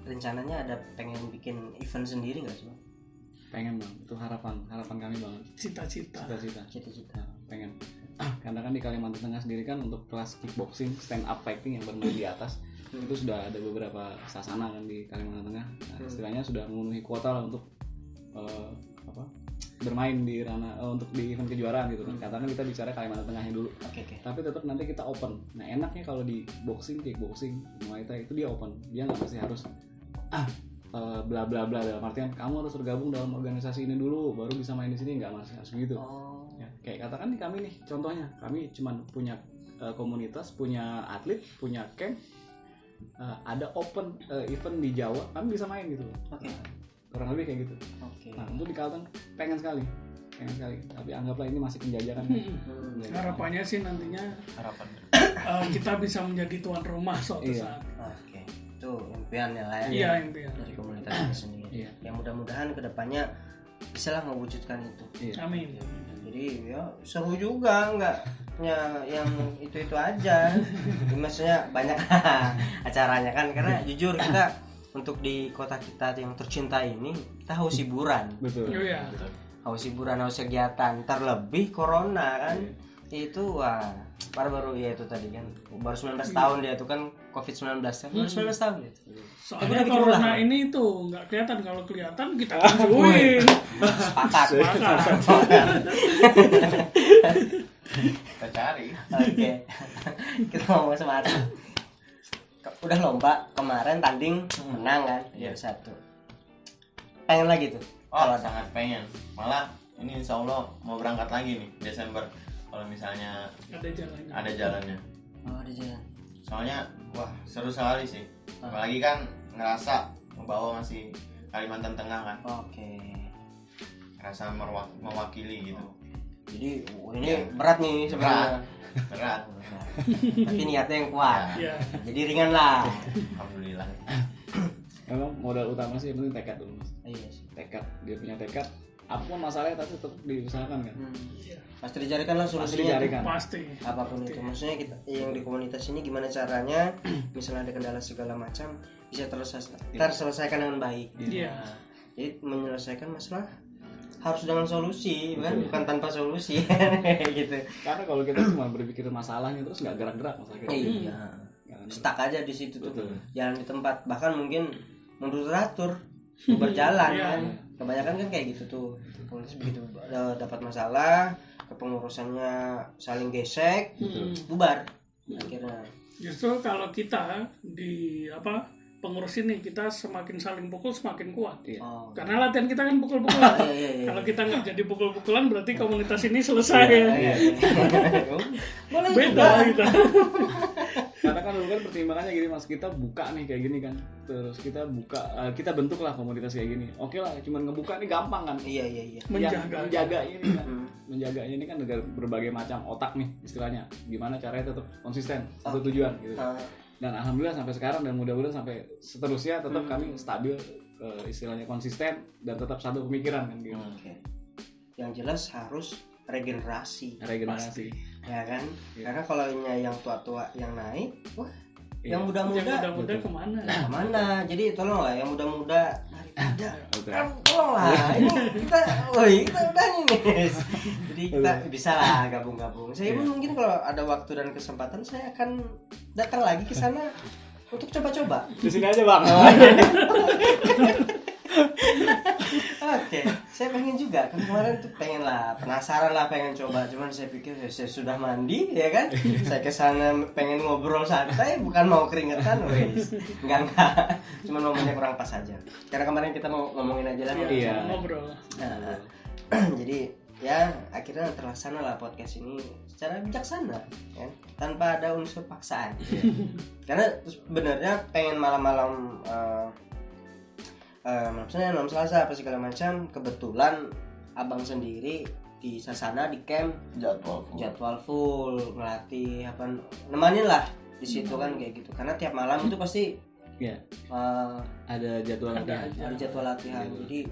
rencananya ada pengen bikin event sendiri nggak sih? Pengen bang, itu harapan kami banget. Cita-cita. Nah, pengen. Karena kan di Kalimantan Tengah sendiri kan untuk kelas kickboxing, stand up fighting yang bermain di atas itu sudah ada beberapa sasana kan di Kalimantan Tengah. Nah, istilahnya sudah memenuhi kuota lah untuk bermain di ranah untuk di event kejuaraan gitu kan. Katakan kita bicara Kalimantan Tengahnya dulu. Okay. Tapi tetap nanti kita open. Nah enaknya kalau di boxing, kickboxing, Muay Thai itu dia open. Dia nggak mesti harus bla bla bla dalam artian kamu harus tergabung dalam organisasi ini dulu baru bisa main di sini, nggak harus begitu. Ya, kayak katakan nih kami nih contohnya, kami cuman punya komunitas, punya atlet, punya camp, ada open event di Jawa, kami bisa main gitu. Oke. Kurang lebih kayak gitu. Nah untuk di Kalteng pengen sekali. Tapi anggaplah ini masih penjajakan. Harapannya sih nantinya kita bisa menjadi tuan rumah suatu saat. Oke. Itu impiannya lah ya. Iya, impian dari komunitas ini sendiri. Iya. Yang mudah-mudahan kedepannya bisa lah mewujudkan itu. Iya. Amin. Jadi ya seru juga, nggak yang itu aja. Maksudnya banyak acaranya kan, karena jujur kita untuk di kota kita yang tercinta ini kita haus hiburan. Betul. Iya. Haus hiburan, haus kegiatan. Terlebih corona kan. Itu baru ya itu tadi kan baru 19 tahun dia tuh kan COVID-19 kan baru 19 tahun gitu. Soalnya corona ini tuh nggak kelihatan, kalau kelihatan kita tunjukin. Sepakat. Kita cari. Oke. Kita ngomong semangat. Udah lomba kemarin tanding menang kan 1. Pengen lagi tuh. Sangat pengen. Malah ini insya Allah mau berangkat lagi nih Desember. Kalau misalnya ada jalannya. Ada jalan. Soalnya seru sekali sih. Apalagi kan ngerasa membawa masih Kalimantan Tengah kan. Oke. Rasa mewakili gitu. Jadi ini berat nih sebenarnya. Berat. Tapi niatnya yang kuat. Iya. Jadi ringan lah. Alhamdulillah. Memang modal utama sih yang penting tekad dulu mas. Iya sih. Tekad, dia punya tekad. Apapun masalahnya tapi tetap diusahakan kan. Pasti dicarikan lah solusinya. Pasti. Apapun itu. Maksudnya kita yang di komunitas ini gimana caranya misalnya ada kendala segala macam bisa terselesaikan dengan baik. Iya. Jadi menyelesaikan masalah harus dengan solusi, kan? Bukan tanpa solusi. Gitu. Karena kalau kita cuma berpikir masalahnya terus nggak gerak-gerak masalah kita. Iya. Stuck aja di situ tuh. Jalan di tempat, bahkan mungkin mundur teratur, berjalan kan. Kebanyakan kan kayak gitu tuh. Begitu dapat masalah, kepengurusannya saling gesek, bubar. Akhirnya. Justru kalau kita di pengurus ini kita semakin saling pukul semakin kuat. Karena latihan kita kan pukul-pukulan. Kalau kita nggak jadi pukul-pukulan berarti komunitas ini selesai. Boleh beda kita. Karena kan dulu kan pertimbangannya gini mas, kita buka nih kayak gini kan, terus kita buka, kita bentuklah komunitas kayak gini. Oke lah, cuman ngebuka nih gampang kan. Iya. Menjaganya ini kan, menjaganya ini kan dengan berbagai macam otak nih istilahnya. Gimana caranya tetap konsisten satu tujuan gitu. Dan alhamdulillah sampai sekarang dan mudah-mudahan sampai seterusnya tetap kami stabil, istilahnya konsisten dan tetap satu pemikiran kan gitu. Yang jelas harus regenerasi. Ya kan? Karena kalau yang tua-tua yang naik, yang muda-muda kemana? Jadi tolonglah yang muda-muda tolonglah. Ini kita udah nih. Jadi kita bisa lah gabung-gabung. Saya pun mungkin kalau ada waktu dan kesempatan saya akan datang lagi ke sana untuk coba-coba. Di sini aja bang. Oke, saya pengen juga kan kemarin tuh penasaran lah pengen coba, cuman saya pikir saya sudah mandi ya kan, saya kesana pengen ngobrol santai bukan mau keringetan, enggak, cuman momennya kurang pas aja, karena kemarin kita mau ngomongin aja lah, ngobrol. Nah, jadi ya akhirnya terlaksana lah podcast ini secara bijaksana, kan, tanpa ada unsur paksaan, karena sebenarnya pengen malam-malam maksudnya malam Selasa apa segala macam, kebetulan abang sendiri di Sasana di camp jadwal full ngelatih nemanin lah di situ kan kayak gitu, karena tiap malam itu pasti ada jadwal latihan. Jadi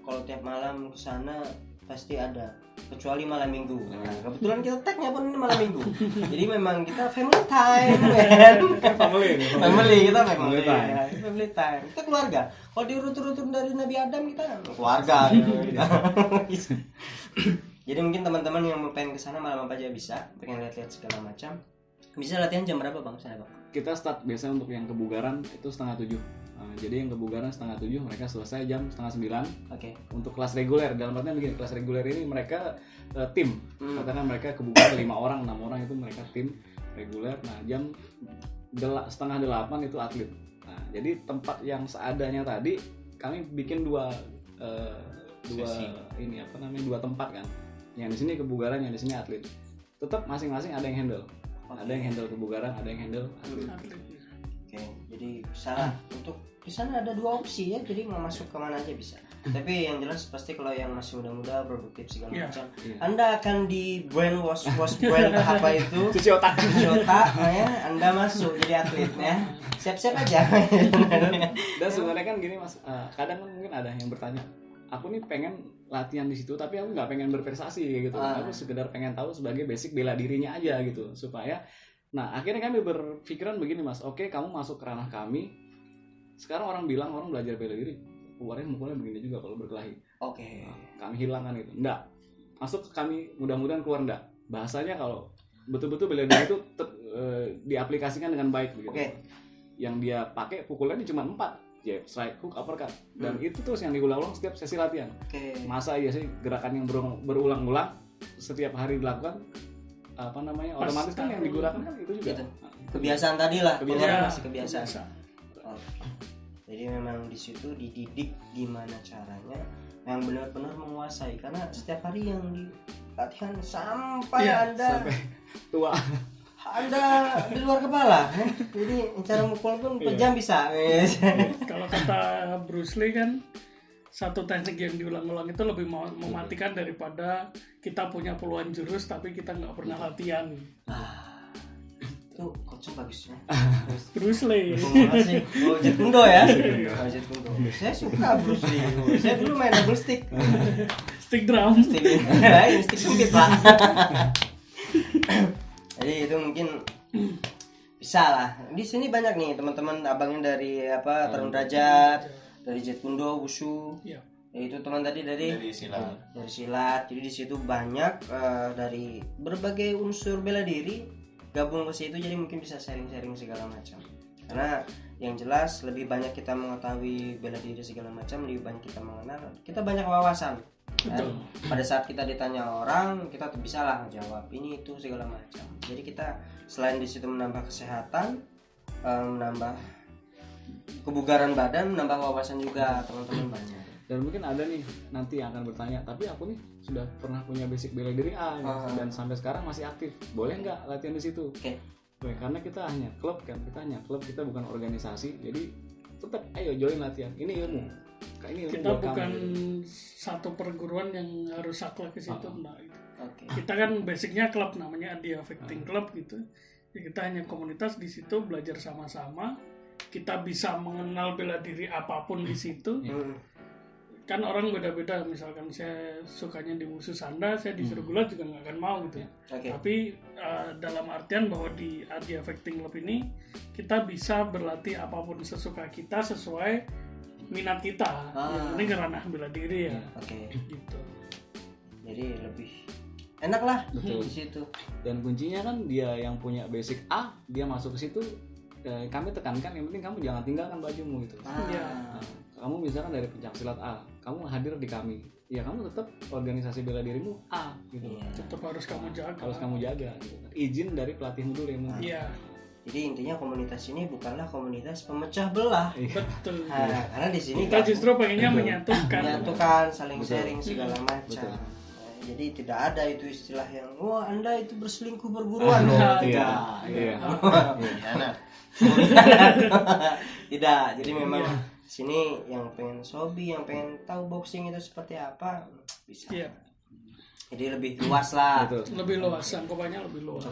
kalau tiap malam ke sana pasti ada kecuali malam minggu. Nah, kebetulan kita tag-nya pun ini malam minggu. Jadi memang kita family time kan. Family kita family time. Ya, family time. Kita keluarga. Kalau diurut-urut dari Nabi Adam kita keluarga. Jadi mungkin teman-teman yang mau pengen kesana malam apa aja bisa, pengen lihat-lihat segala macam. Bisa latihan jam berapa bang? Sana bang? Kita start biasanya untuk yang kebugaran itu 6:30. Jadi yang kebugaran 6:30 mereka selesai jam 8:30. Oke. Untuk kelas reguler, dalam artinya begini, kelas reguler ini mereka tim. Katakan mereka kebugaran 5 orang, 6 orang itu mereka tim reguler. Nah jam 7:30 itu atlet. Nah jadi tempat yang seadanya tadi kami bikin dua tempat kan. Yang di sini kebugaran, yang di sini atlet. Tetap masing-masing ada yang handle. Ada yang handle kebugaran, ada yang handle atlet. Oke, jadi bisa untuk di sana ada 2 opsi ya, jadi mau masuk kemana aja bisa. Tapi yang jelas pasti kalau yang masih muda-muda produktif segala macam, Anda akan di brainwash apa itu? Cuci otak ya, Anda masuk jadi atletnya. Siap-siap aja. Dan sebenarnya kan gini Mas, kadang kan mungkin ada yang bertanya, aku nih pengen latihan di situ tapi aku nggak pengen berprestasi gitu. Aku sekedar pengen tahu sebagai basic bela dirinya aja gitu supaya. Nah akhirnya kami berpikiran begini Mas, oke kamu masuk ke ranah kami. Sekarang orang belajar bela diri, keluarnya mukulnya begini juga kalau berkelahi. Oke. Nah, kami hilangkan itu. Enggak. Masuk ke kami mudah-mudahan keluar enggak. Bahasanya kalau betul-betul bela diri itu diaplikasikan dengan baik begitu. Oke. Yang dia pakai pukulannya cuma 4. Jab, strike, hook, uppercut. Dan itu terus yang diulang-ulang setiap sesi latihan. Masa iya sih gerakan yang berulang-ulang setiap hari dilakukan otomatis kan yang digunakan kan itu juga. Kebiasaan tadi lah. Kebiasaan. Jadi memang di situ dididik gimana caranya yang benar-benar menguasai, karena setiap hari yang di latihan sampai Anda tua. Anda di luar kepala, jadi cara mukul pun per jam bisa. Kalau kata Bruce Lee kan, satu teknik yang diulang-ulang itu lebih mematikan daripada kita punya puluhan jurus tapi kita nggak pernah latihan. Itu coachnya bagus ya. Bruce Lee. Jet Kundo ya. Jet Kundo. Saya suka Bruce Lee. Saya dulu main double stick. Stick drum. Ini stick sempit pak. Jadi itu mungkin bisa lah. Di sini banyak nih teman-teman abangnya dari Tarung Derajat, dari Jet Kundo, Wushu. Iya. Itu teman tadi dari silat. Jadi di situ banyak dari berbagai unsur bela diri gabung ke situ, jadi mungkin bisa sharing-sharing segala macam. Karena yang jelas lebih banyak kita mengetahui bela diri segala macam, lebih banyak kita mengenal, kita banyak wawasan. Dan pada saat kita ditanya orang, kita tuh bisa lah menjawab ini itu segala macam. Jadi kita selain di situ menambah kesehatan, menambah kebugaran badan, menambah wawasan juga teman-teman banyak. Dan mungkin ada nih nanti yang akan bertanya, tapi aku nih sudah pernah punya basic bela diri A dan sampai sekarang masih aktif, boleh nggak latihan di situ? Oke. Karena kita hanya klub kan, kita bukan organisasi, jadi tetap ayo join latihan. Ini ilmu. Kita bukan satu perguruan yang harus saklek ke situ, Kita kan basicnya klub, namanya Adia Fighting Club gitu. Ya, kita hanya komunitas di situ, belajar sama-sama. Kita bisa mengenal bela diri apapun di situ. Kan orang beda-beda, misalkan saya sukanya di Wushu Sanda, saya disuruh gulat juga nggak akan mau gitu. Tapi dalam artian bahwa di Adia Fighting Club ini kita bisa berlatih apapun sesuka kita sesuai minat kita. Ini ranah bela diri ya. Gitu. Jadi lebih enak lah di situ. Dan kuncinya kan dia yang punya basic A, dia masuk ke situ. Kami tekankan yang penting kamu jangan tinggalkan bajumu gitu. Kamu misalkan dari pencaksilat A, kamu hadir di kami, ya kamu tetap organisasi bela dirimu A gitu. Tetap harus kamu jaga. Gitu. Izin dari pelatihmu dulu yang mungkin. Jadi intinya komunitas ini bukanlah komunitas pemecah belah. Betul. Karena di sini kita justru pengennya menyatukan, saling sharing segala macam. Jadi tidak ada itu istilah yang wah Anda itu berselingkuh perguruan. Tidak. Jadi memang sini yang pengen sobi, yang pengen tahu boxing itu seperti apa bisa. Jadi lebih luas lah. Lebih luas, cakupannya lebih luas.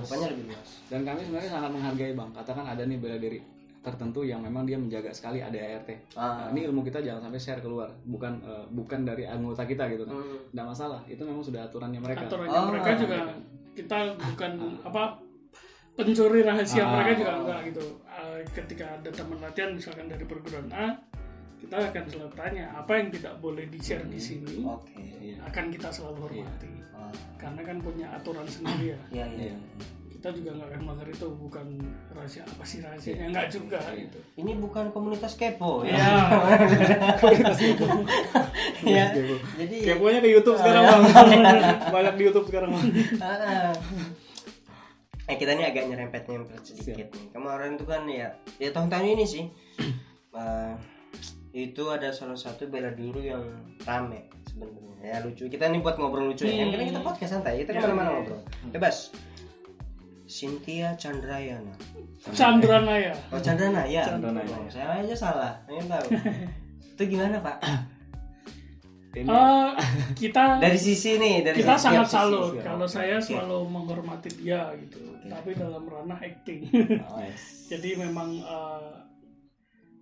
Dan kami sebenarnya sangat menghargai Bang. Katakan ada nih bela diri tertentu yang memang dia menjaga sekali ADART. Ini ilmu kita jangan sampai share keluar, bukan dari anggota kita gitu kan. Nggak masalah, itu memang sudah aturannya mereka. Mereka juga, kita bukan pencuri rahasia mereka juga enggak gitu. Ketika ada teman latihan misalkan dari perguruan A, kita akan selalu tanya apa yang tidak boleh di-share di sini. Akan kita selalu hormati. Karena kan punya aturan sendiri ya. Iya. Kita juga nggak akan melanggar itu, bukan rahasia apa sih rahasianya, nggak juga gitu. Ini bukan komunitas kepo ya. Ya. Jadi keponya ke YouTube sekarang Bang. Banyak di YouTube sekarang Bang. Kita ini agak nyerempet sedikit nih. Kemarin itu kan ya tahun-tahun ini sih. Itu ada salah satu bela diri yang rame sebenarnya. Ya lucu. Kita nih buat ngobrol lucu ya. Karena kita podcast santai. Kita kemana-mana ngobrol. Bebas. Cynthia Chandrayana. Chandranaya. Oh Chandranaya. Saya aja salah. Ingin tahu. Itu gimana Pak? Kita dari sisi nih, kita sangat salut. Kalau saya selalu menghormati dia gitu. Tapi dalam ranah acting. Jadi memang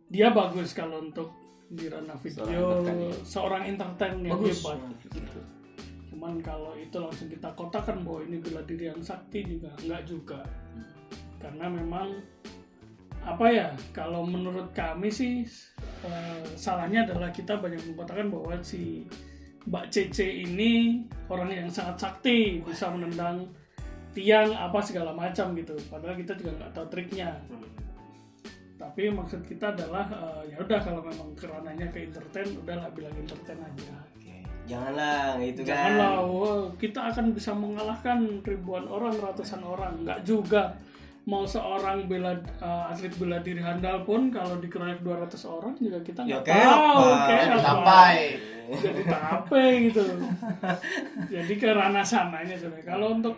dia bagus kalau untuk di ranah video. Seorang entertain yang hebat. Gitu. Cuman kalau itu langsung kita kotakan bahwa ini bela diri yang sakti juga enggak juga. Karena memang apa ya, kalau menurut kami sih salahnya adalah kita banyak mengkotakan bahwa si Mbak Cece ini orang yang sangat sakti, bisa menendang tiang apa segala macam gitu. Padahal kita juga nggak tahu triknya. Tapi maksud kita adalah ya udah kalau memang kerananya ke entertain, udahlah bilang entertain aja. Janganlah gitu kan. Janganlah, kita akan bisa mengalahkan ribuan orang, ratusan orang. Nggak juga. Mau seorang atlet bela diri handal pun kalau dikeroyok 200 orang juga kita nggak tahu jadi tape gitu. Jadi ke ranah sananya sebenarnya. Kalau untuk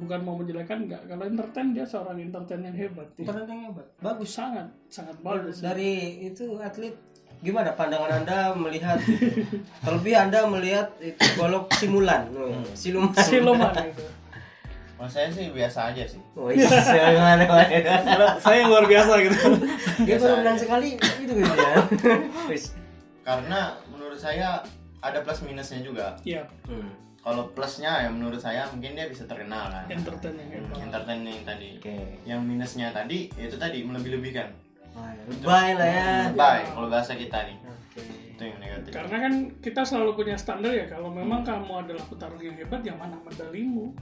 bukan mau menjelekan, enggak, kalau entertain dia seorang entertain yang hebat. Entertain yang hebat, bagus, sangat bagus. Dari itu atlet, gimana pandangan Anda melihat? Terlebih Anda melihat itu golok simulan, siluman itu. Kalau saya sih biasa aja sih. Saya yang luar biasa gitu. Dia baru menang sekali itu gitu ya. Karena menurut saya ada plus minusnya juga. Iya. Kalau plusnya ya menurut saya mungkin dia bisa terkenal kan. Entertain yang tadi. Yang minusnya tadi itu tadi melebih-lebihkan. Lebay lah ya. Lebay kalau bahasa kita nih. Itu yang negatif. Karena kan kita selalu punya standar ya, kalau memang kamu adalah petarung yang hebat, yang mana medalimu.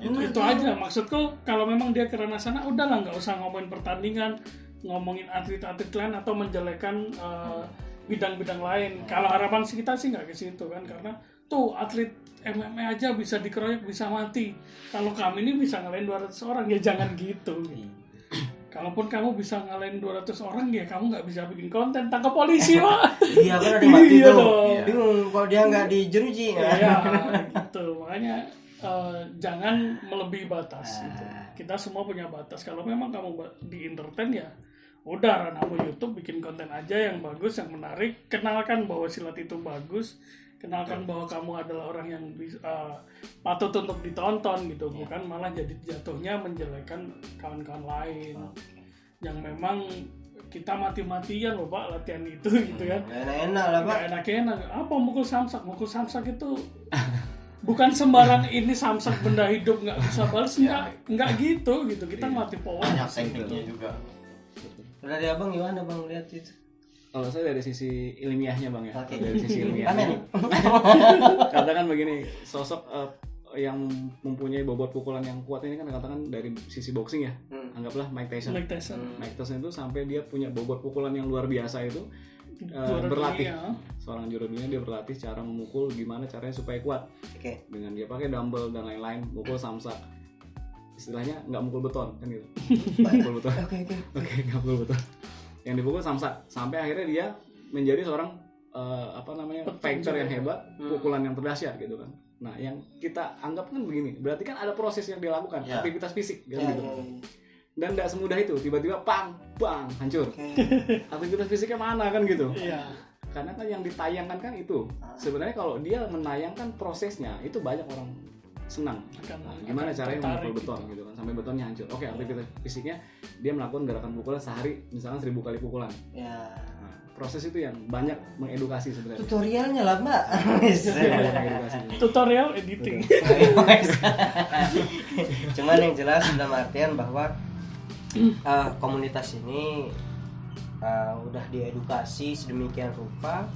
Itu aja maksudku. Kalau memang dia ke ranah sana, udahlah, nggak usah ngomongin pertandingan, ngomongin atlet-atlet lain atau menjelekan bidang-bidang lain. Kalau harapan kita sih nggak ke situ kan, karena tuh atlet MMA aja bisa dikeroyok, bisa mati. Kalau kami ini bisa ngalahin 200 orang, ya jangan gitu. Kalaupun kamu bisa ngalahin 200 orang, ya kamu nggak bisa bikin konten, tangkap polisi Pak. Iya kan ada mati tuh. Bingung kalau dia nggak dijeruji. Iya gitu. Makanya jangan melebihi batas gitu. Kita semua punya batas. Kalau memang kamu di entertain ya udah, ranahmu YouTube, bikin konten aja yang bagus, yang menarik. Kenalkan bahwa silat itu bagus. Kenalkan bahwa kamu adalah orang yang patut untuk ditonton gitu. Bukan malah jadi jatuhnya menjelekan kawan-kawan lain yang memang kita mati-matian loh Pak latihan itu gitu kan. Enak-enak lah Pak. Enak-enak. Apa mukul samsak? Mukul samsak itu bukan sembarang ini samsak benda hidup nggak bisa balas, nggak gitu. Kita mati power. Banyak tekniknya juga. Dari abang gimana bang lihat itu? Kalau saya dari sisi ilmiahnya bang ya. Dari sisi ilmiahnya. Amin. Katakan begini, sosok yang mempunyai bobot pukulan yang kuat ini kan katakan dari sisi boxing ya. Anggaplah Mike Tyson. Mike Tyson itu sampai dia punya bobot pukulan yang luar biasa itu. Berlatih dunia. Seorang juara dunia, dia berlatih cara memukul, gimana caranya supaya kuat. Dengan dia pakai dumbbell dan lain-lain, mukul samsak. Istilahnya nggak mukul beton kan gitu. Mukul beton. Oke, nggak mukul beton. Yang dipukul samsak sampai akhirnya dia menjadi seorang fighter yang hebat, pukulan yang terdahsyat gitu kan. Nah, yang kita anggap kan begini, berarti kan ada proses yang dilakukan, aktivitas fisik kan gitu. Dan tidak semudah itu, tiba-tiba bang, hancur. Aktivitas fisiknya mana kan gitu. Karena kan yang ditayangkan kan itu. Sebenarnya kalau dia menayangkan prosesnya, itu banyak orang senang. Gimana caranya memukul beton gitu kan, sampai betonnya hancur. Oke, aktivitas fisiknya dia melakukan gerakan pukulan sehari misalkan 1000 kali pukulan. Ya. Nah, proses itu yang banyak mengedukasi sebenarnya. Tutorialnya lah Mbak. Banyak mengedukasi. Tutorial editing. Cuman yang jelas dalam artian bahwa komunitas ini udah diedukasi sedemikian rupa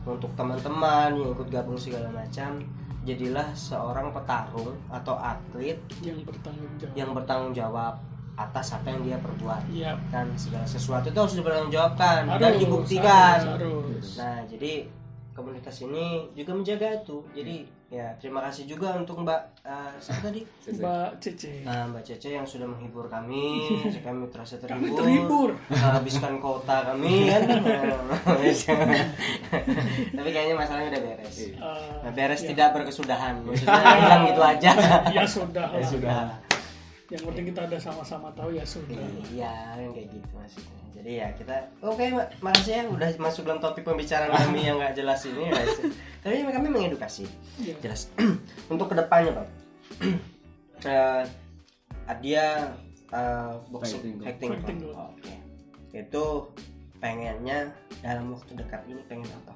untuk teman-teman yang ikut gabung segala macam. Jadilah seorang petarung atau atlet yang bertanggung jawab atas apa yang dia perbuat. Kan segala sesuatu itu harus dipertanggungjawabkan dan dibuktikan. Harus. Nah, jadi komunitas ini juga menjaga itu. Jadi ya terima kasih juga untuk Mbak siapa tadi? Mbak Cece. Mbak Cece yang sudah menghibur kami. Kami terasa Kami terhibur. Habiskan kota kami kan. Tapi kayaknya masalahnya udah beres. Nah, beres tidak berkesudahan. Maksudnya hilang gitu aja. Ya sudah. Ya sudah. Yang penting kita ada sama-sama tahu ya sudah. Iya, kayak gitu maksudnya. Jadi ya kita oke, makasih ya udah masuk dalam topik pembicaraan kami yang nggak jelas ini. Tapi kami mengedukasi. Jelas. Untuk kedepannya Pak. Dia boxing fighting. Oke. Itu pengennya dalam waktu dekat ini pengen apa?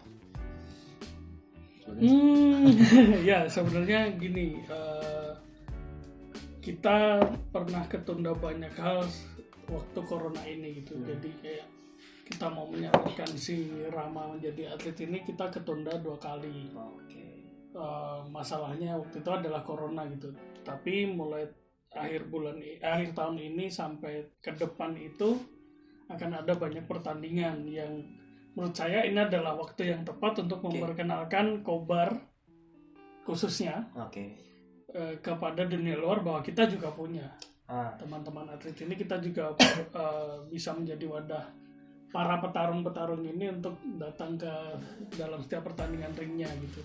Ya sebenarnya gini, kita pernah ketunda banyak hal waktu corona ini gitu. Jadi kayak kita mau menyarankan si Rama menjadi atlet ini kita ketunda 2 kali. Masalahnya waktu itu adalah corona gitu. Tapi mulai akhir tahun ini sampai ke depan itu akan ada banyak pertandingan yang menurut saya ini adalah waktu yang tepat untuk memperkenalkan Kobar khususnya kepada dunia luar bahwa kita juga punya teman-teman atlet ini. Kita juga bisa menjadi wadah para petarung-petarung ini untuk datang ke dalam setiap pertandingan ringnya gitu.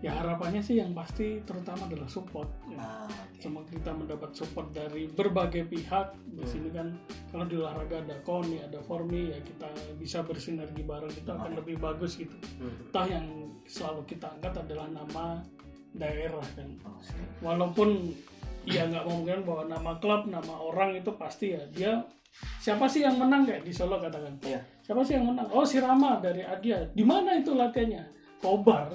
Ya harapannya sih yang pasti terutama adalah support. Semoga kita mendapat support dari berbagai pihak. Di sini kan kalau di olahraga ada KONI, ada Formi, ya kita bisa bersinergi bareng, itu akan lebih bagus gitu. Toh yang selalu kita angkat adalah nama daerah kan. Walaupun ya nggak mungkin bahwa nama klub, nama orang itu pasti ya dia siapa sih yang menang kayak di Solo katakan. Siapa sih yang menang? Oh si Rama dari Adia. Di mana itu latihannya? Kobar.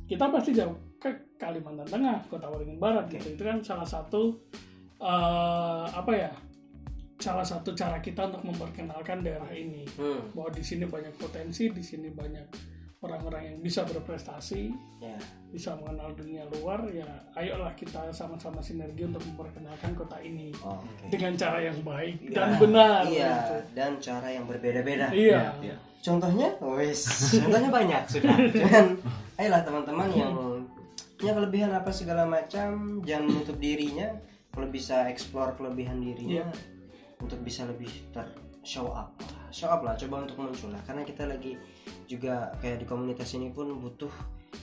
Kita pasti jauh ke Kalimantan Tengah, Kota Waringin Barat gitu. Itu kan salah satu salah satu cara kita untuk memperkenalkan daerah ini. Bahwa di sini banyak potensi, di sini banyak orang-orang yang bisa berprestasi, bisa mengenal dunia luar. Ya ayolah kita sama-sama sinergi untuk memperkenalkan kota ini dengan cara yang baik dan benar. Gitu. Dan cara yang berbeda-beda. Contohnya, contohnya banyak sudah. Cuman ayolah teman-teman yang punya kelebihan apa segala macam, jangan menutup dirinya. Kalau bisa explore kelebihan dirinya untuk bisa lebih show up lah, coba untuk muncul lah. Karena kita lagi juga kayak di komunitas ini pun butuh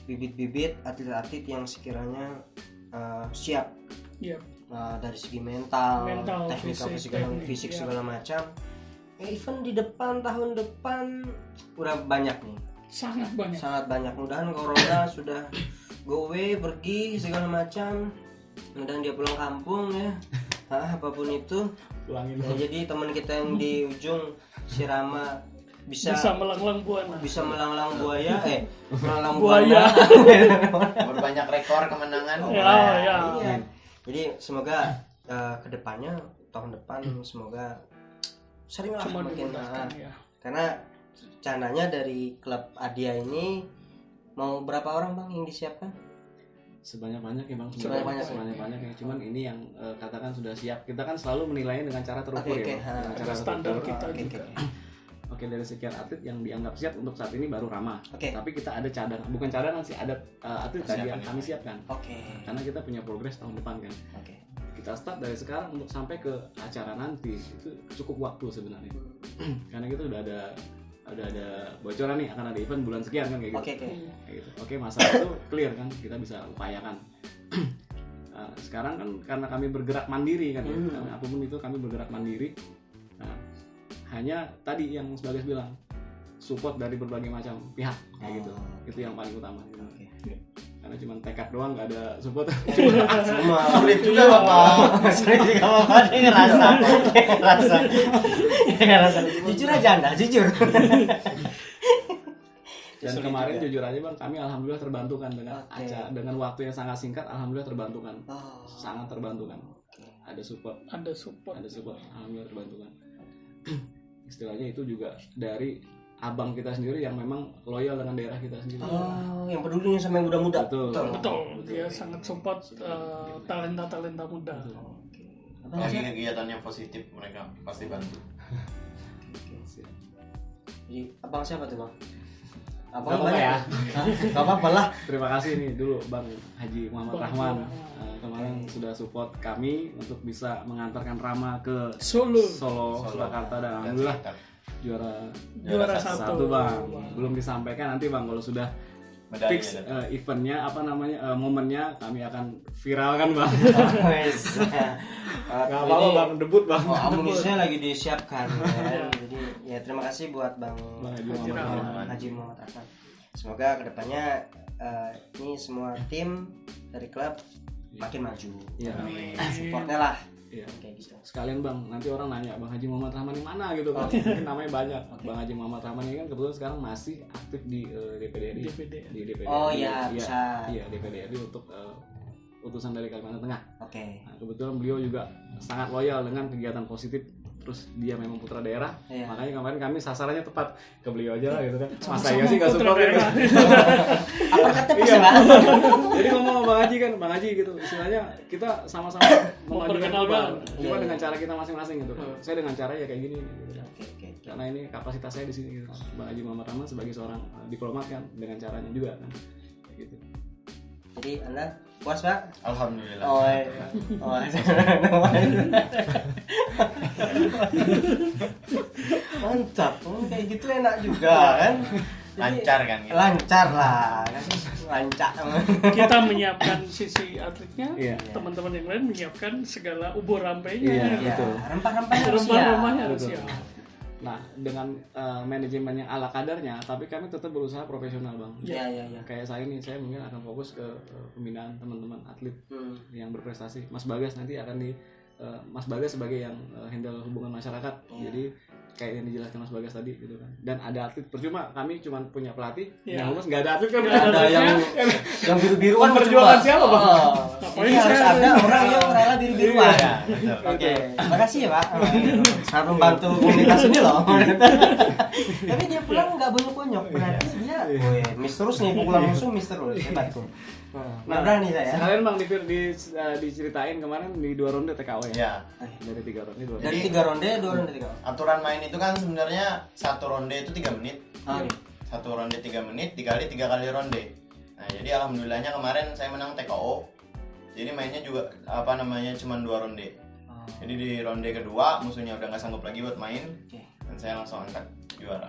bibit-bibit atlet-atlet yang sekiranya siap dari segi mental teknik fisik segala macam. Event di tahun depan udah banyak nih, sangat banyak. Mudahan corona sudah go away, pergi segala macam, mudahan dia pulang kampung ya. Apapun itu pulangin ya. Jadi teman kita yang di ujung si Rama bisa melanglang buaya berbanyak rekor kemenangan. Jadi semoga kedepannya tahun depan semoga seringlah makin karena rencananya dari klub Adia ini mau berapa orang Bang yang disiapkan? Sebanyak-banyak ya Bang, sebanyak-banyak ya. Cuman ini yang katakan sudah siap. Kita kan selalu menilainya dengan cara terukur ya. Dengan cara standar kita juga. Oke, dari sekian atlet yang dianggap siap untuk saat ini baru Rama. Tapi kita ada cadangan, bukan cadangan sih, ada atlet tadi yang kami siapkan. Karena kita punya progres tahun depan kan. Kita start dari sekarang untuk sampai ke acara nanti itu cukup waktu sebenarnya. Karena kita udah ada bocoran nih akan ada event bulan sekian kan kayak gitu. Kayak gitu. Oke, masalah itu clear kan, kita bisa upayakan. Sekarang kan karena kami bergerak mandiri kan, apapun itu kami bergerak mandiri. Nah, hanya tadi yang Bagas bilang support dari berbagai macam pihak kayak gitu. Itu yang paling utama. Karena karena cuma tekad doang, nggak ada support. Sulit juga Bapak. Sulit juga Bapak, dia ngerasa. Jujur aja Anda, jujur. Dan kemarin jujur aja Bang, kami alhamdulillah terbantukan dengan acara, dengan waktu yang sangat singkat, alhamdulillah terbantukan. Sangat terbantukan. Ada support, alhamdulillah terbantukan. Istilahnya itu juga dari abang kita sendiri yang memang loyal dengan daerah kita sendiri. Yang peduli sama yang muda-muda. Betul. Dia sangat support talenta-talenta muda. Lagi kegiatannya positif, mereka pasti bantu. Jadi abang siapa tuh Bang? Abang ya. Gak apa-apa lah. Terima kasih nih dulu Bang Haji Muhammad Rahman. Kemarin sudah support kami untuk bisa mengantarkan Rama ke Solo, Surakarta, dan alhamdulillah juara satu Bang. Belum disampaikan nanti Bang, kalau sudah fix eventnya momennya kami akan viralkan Bang. Gak apa-apa Bang, debut Bang. Amunisinya lagi disiapkan kan? Jadi ya terima kasih buat Bang Haji Muhammad Rahman. Semoga kedepannya ini semua tim dari klub makin maju. Iya. Supportnya lah. Iya. Kayak gitu. Sekalian Bang, nanti orang nanya Bang Haji Muhammad Rahman yang mana gitu kan. Mungkin namanya banyak. Bang Haji Muhammad Rahman ini kan kebetulan sekarang masih aktif di DPD RI. Oh iya, bisa. Iya, DPD RI untuk utusan dari Kalimantan Tengah. Oke. Nah, kebetulan beliau juga sangat loyal dengan kegiatan positif. Terus dia memang putra daerah, makanya kemarin kami sasarannya tepat ke beliau aja lah gitu kan. Mas saya sih nggak suka gitu. Apa kata pas Bang? Jadi ngomong sama Bang Haji kan, Bang Haji gitu. Istilahnya kita sama-sama memajukan cuma dengan cara kita masing-masing gitu. Saya dengan cara ya kayak gini gitu kan. Karena ini kapasitas saya di sini gitu. Bang Haji Muhammad Rahman sebagai seorang diplomat kan dengan caranya juga kan. Kayak gitu. Jadi Anda puas Pak? Alhamdulillah. Mantap, kayak gitu enak juga kan? Lancar kan? Gitu. Lancar lah, lancar. Kita menyiapkan sisi atletnya, teman-teman yang lain menyiapkan segala ubur rampainya. Betul. Rempah-rempahnya harus siap. Nah, dengan manajemen yang ala kadarnya, tapi kami tetap berusaha profesional Bang. Iya. Kayak saya nih, saya mungkin akan fokus ke pembinaan teman-teman atlet yang berprestasi. Mas Bagas nanti akan Mas Bagas sebagai yang handle hubungan masyarakat. Jadi kayak yang dijelaskan Mas Bagas tadi gitu kan. Dan ada atlet, percuma kami cuma punya pelatih, yang lulus nggak ada atlet kan. Nggak ada yang biru-biru kan perjuangan siapa Bang? Ini harus ada orang yang rela biru-biruan. Oke, makasih ya Pak. Sangat membantu komunitas ini loh. Tapi dia pulang nggak bonyok-bonyok, berarti dia miss terus nih, pukulan musuh miss terus. Hebat tuh. Nah, berani saya. Sekalian Bang diceritain kemarin di 2 ronde TKO ya. Dari 3 ronde 2 ronde. Dari 3 ronde 2 ronde TKO. Aturan main itu kan sebenarnya 1 ronde itu 3 menit. 1 ronde 3 menit dikali 3 kali ronde. Nah, jadi alhamdulillahnya kemarin saya menang TKO. Jadi mainnya juga cuma 2 ronde. Jadi di ronde kedua musuhnya udah nggak sanggup lagi buat main. Dan saya langsung angkat juara.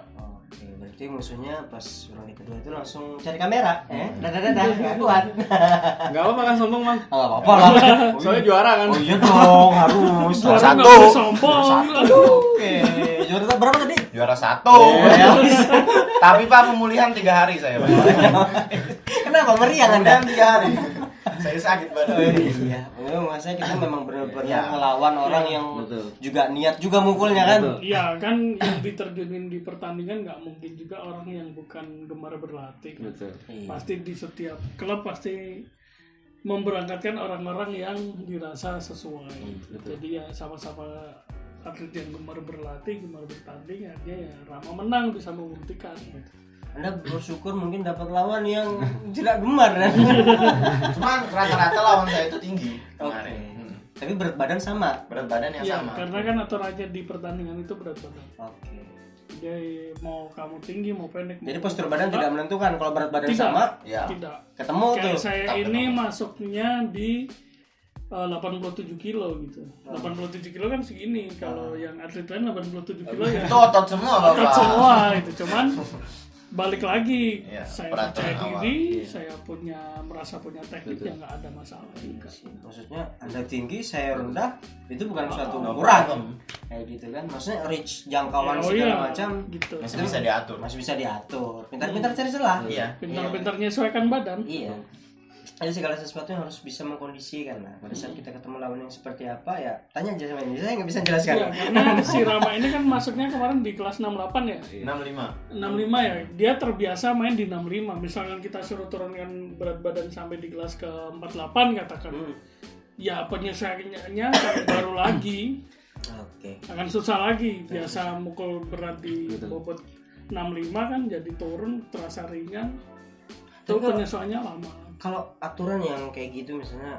Oke, berarti musuhnya pas ronde kedua itu langsung cari kamera, dadah, nggak kuat. Nggak apa-apa kan sombong Bang. Nggak apa-apa lah. Soalnya juara kan. Oh iya dong, harus. Juara nggak boleh sombong. Oke, juara berapa tadi? Juara 1. Tapi Pak pemulihan 3 hari saya Pak. Kenapa meriang Anda? 3 hari. Saya sakit badan. Iya, maksudnya kita memang benar-benar melawan orang yang juga niat juga mukulnya kan. Iya kan, yang diterjunin di pertandingan nggak mungkin juga orang yang bukan gemar berlatih. Betul. Pasti di setiap klub pasti memberangkatkan orang-orang yang dirasa sesuai. Jadi ya sama-sama atlet yang gemar berlatih, gemar bertanding, akhirnya ya Rama menang bisa membuktikan. Anda bersyukur mungkin dapat lawan yang tidak gemar kan. Cuman rata-rata lawan saya itu tinggi kemarin. Tapi berat badan sama. Berat badan yang sama. Karena kan aturannya di pertandingan itu berat badan. Oke. Jadi mau kamu tinggi mau pendek. Jadi postur badan tidak menentukan kalau berat badan tidak, sama. Tidak. Ketemu kayak tuh. Saya ini masuknya di 87 kilo gitu. 87 kilo kan segini. Kalau yang atlet lain 87 kilo ya. Itu otot semua Bapak. Otot semua itu. Cuman balik lagi, saya percaya peraturan diri, saya merasa punya teknik yang nggak ada masalah juga. Maksudnya Anda tinggi, saya rendah, itu bukan suatu ukuran kayak gitu kan. Maksudnya reach jangkauan segala macam gitu. Masih bisa diatur. Pintar-pintar cari celah. Pintar-pintar menyesuaikan badan. Iya. ada segala sesuatu yang harus bisa mengkondisikan. Nah, pada saat kita ketemu lawan yang seperti apa ya tanya aja sama ini, saya nggak bisa jelaskan. Ya, karena si Rama ini kan masuknya kemarin di kelas 68 ya. 65 ya, dia terbiasa main di 65. Misalkan kita suruh turunkan berat badan sampai di kelas ke 48 katakan, ya penyesuaiannya baru lagi. Oke. Akan susah lagi. Biasa mukul berat di bobot 65 kan jadi turun terasa ringan. Itu penyesuaiannya lama. Kalau aturan yang kayak gitu misalnya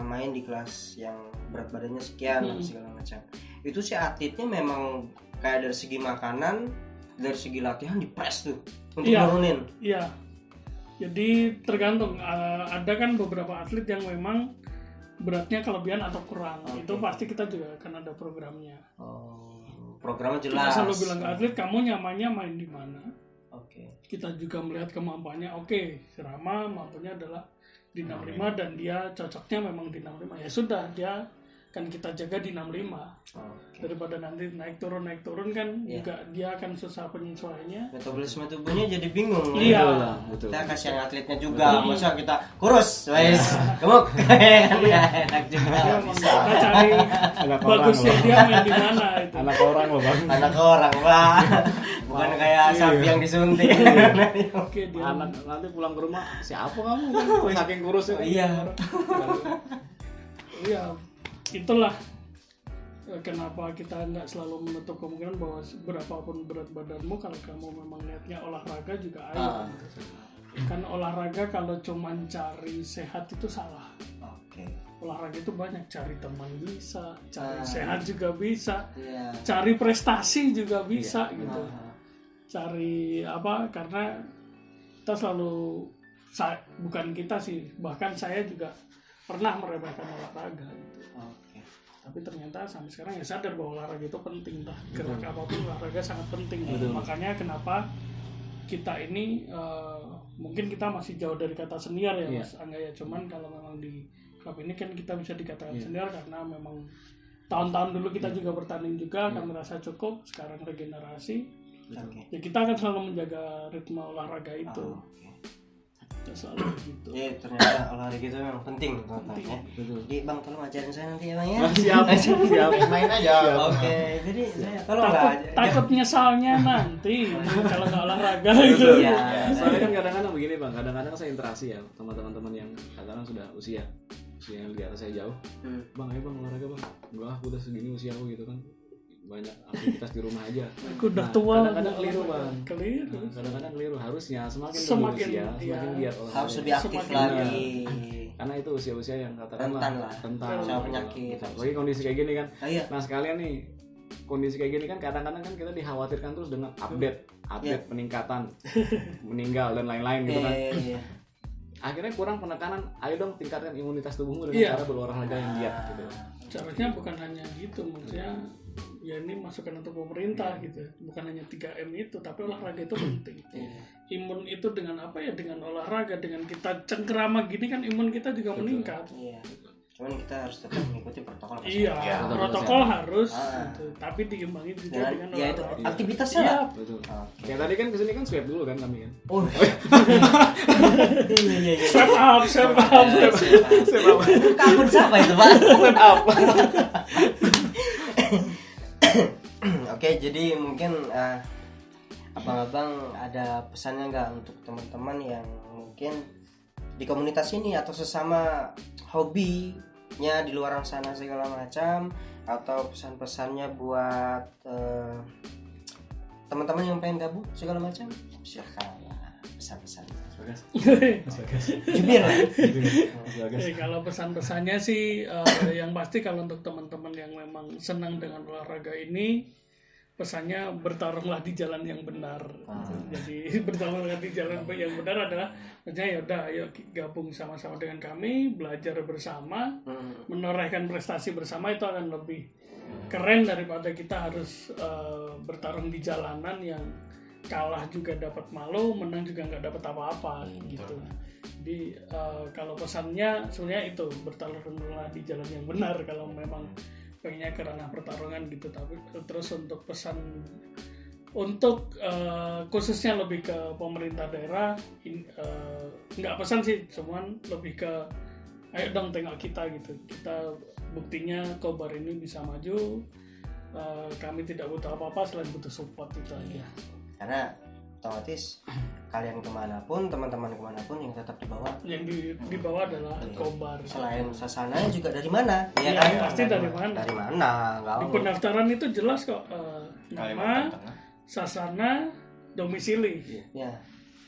main di kelas yang berat badannya sekian segala macam, itu si atletnya memang kayak dari segi makanan, dari segi latihan dipres tuh untuk nurunin. Iya. Jadi tergantung. Ada kan beberapa atlet yang memang beratnya kelebihan atau kurang. Itu pasti kita juga akan ada programnya. Programnya jelas. Kita selalu bilang ke atlet, kamu nyamannya main di mana. Kita juga melihat kemampuannya. Si Rama mampunya adalah di 65 dan dia cocoknya memang di 65. Ya sudah, dia kan kita jaga di 65. Daripada nanti naik turun kan juga dia akan susah penyesuaiannya. Metabolisme tubuhnya jadi bingung. Iya. Betul. Kita kasihan atletnya juga. Masa kita kurus, wes gemuk. Enak juga. Kita cari bagusnya dia main di mana itu. Anak orang loh bang. Anak orang Pak. Bukan kayak sapi yang disuntik. Oke, dia Anak nanti pulang ke rumah, siapa kamu? Saking kurusnya. Iya, itulah kenapa kita nggak selalu menutup kemungkinan bahwa berapapun berat badanmu, kalau kamu memang niatnya olahraga juga ayo. Kan olahraga kalau cuma cari sehat itu salah. Olahraga itu banyak, cari teman bisa, cari sehat juga bisa, cari prestasi juga bisa gitu. Cari apa? Karena kita selalu bukan kita sih, bahkan saya juga pernah meremehkan olahraga gitu. Tapi ternyata sampai sekarang ya sadar bahwa olahraga itu penting, gerak apapun olahraga sangat penting. Makanya kenapa kita ini mungkin kita masih jauh dari kata senior ya Mas Angga ya, cuman kalau memang di klub ini kan kita bisa dikatakan senior karena memang tahun-tahun dulu kita juga bertanding juga, kami merasa cukup, sekarang regenerasi. Ya kita akan selalu menjaga ritme olahraga itu. Kita selalu gitu. Ya ternyata olahraga itu memang penting ya. Jadi Bang tolong ajarin saya nanti ya Bang ya. Siap. main aja. Oke. Jadi saya takut nyesalnya nanti kalau nggak olahraga gitu. Soalnya kan kadang-kadang begini bang, kadang-kadang saya interaksi ya sama teman-teman yang kadang-kadang sudah usia yang di atas saya jauh. Bang ayo bang olahraga bang. Enggak, aku udah segini usia aku gitu kan. Banyak aktivitas di rumah aja. Aku udah tua. Kadang-kadang keliru bang. Kadang-kadang keliru. Harusnya semakin giat olahraga. Harus lebih aktif lagi. Karena itu usia-usia yang katakanlah rentan sama penyakit. Lagi kondisi kayak gini kan. Nah sekalian nih kondisi kayak gini kan kadang-kadang kan kita dikhawatirkan terus dengan update peningkatan meninggal dan lain-lain gitu kan. Akhirnya kurang penekanan. Ayo dong tingkatkan imunitas tubuhmu dengan cara berolahraga yang giat gitu. Caranya bukan hanya gitu, maksudnya ya ini masukan untuk pemerintah gitu, bukan hanya 3M itu, tapi olahraga itu penting. Imun itu dengan apa ya, dengan olahraga, dengan kita cengkerama gini kan imun kita juga meningkat. Cuman kita harus tetap mengikuti protokol kesehatan. Iya, protokol harus gitu. Tapi diimbangi juga dengan olahraga. Itu aktivitasnya lah. Betul. Kayak tadi kan kesini kan swab dulu kan kami kan. Iya. Swab up. Kabur siapa itu Pak? Swab up. Oke, jadi mungkin abang-abang ada pesannya nggak untuk teman-teman yang mungkin di komunitas ini atau sesama hobinya di luar sana segala macam, atau pesan-pesannya buat teman-teman yang pengen gabung segala macam, silakan pesan-pesannya. Jubir lah. Kalau pesan-pesannya sih yang pasti kalau untuk teman-teman yang memang senang dengan olahraga ini, pesannya bertarunglah di jalan yang benar. Jadi bertarunglah di jalan yang benar adalah maksudnya ya udah ayo gabung sama-sama dengan kami, belajar bersama, menorehkan prestasi bersama, itu akan lebih keren daripada kita harus bertarung di jalanan yang kalah juga dapat malu, menang juga nggak dapat apa-apa gitu. Jadi kalau pesannya sebenarnya itu bertarunglah di jalan yang benar kalau memang pengennya ke ranah pertarungan gitu. Tapi terus untuk pesan Untuk khususnya lebih ke pemerintah daerah, nggak pesan sih, cuman lebih ke ayo dong tengok kita gitu. Kita buktinya Kobar ini bisa maju. Kami tidak butuh apa-apa selain butuh support itu aja. Karena otomatis kalian kemanapun, teman-teman kemanapun yang tetap di bawah. Yang di bawah adalah Kobar. Selain Sasana juga dari mana? Ya, kan? pasti dari mana? Dari mana? Di pendaftaran itu jelas kok, nama, Sasana, domisili. Ya.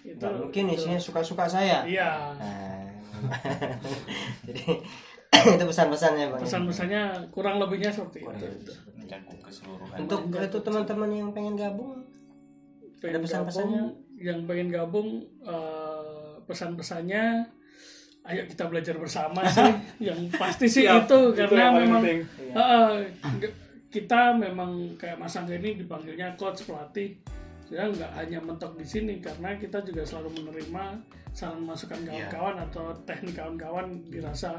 Itu nggak mungkin isinya suka-suka saya. Iya. Nah. Jadi itu pesan-pesannya Bang. Pesan-pesannya kurang lebihnya seperti itu. Mencakup keseluruhan. Untuk itu teman-teman yang pengen gabung, ada pesan-pesannya? Yang pengen gabung, pesan-pesannya ayo kita belajar bersama sih. Yang pasti sih itu karena memang kita memang kayak Mas Angga ini dipanggilnya coach pelatih. Saya nggak hanya mentok di sini karena kita juga selalu menerima saran masukan kawan-kawan atau teknik kawan-kawan dirasa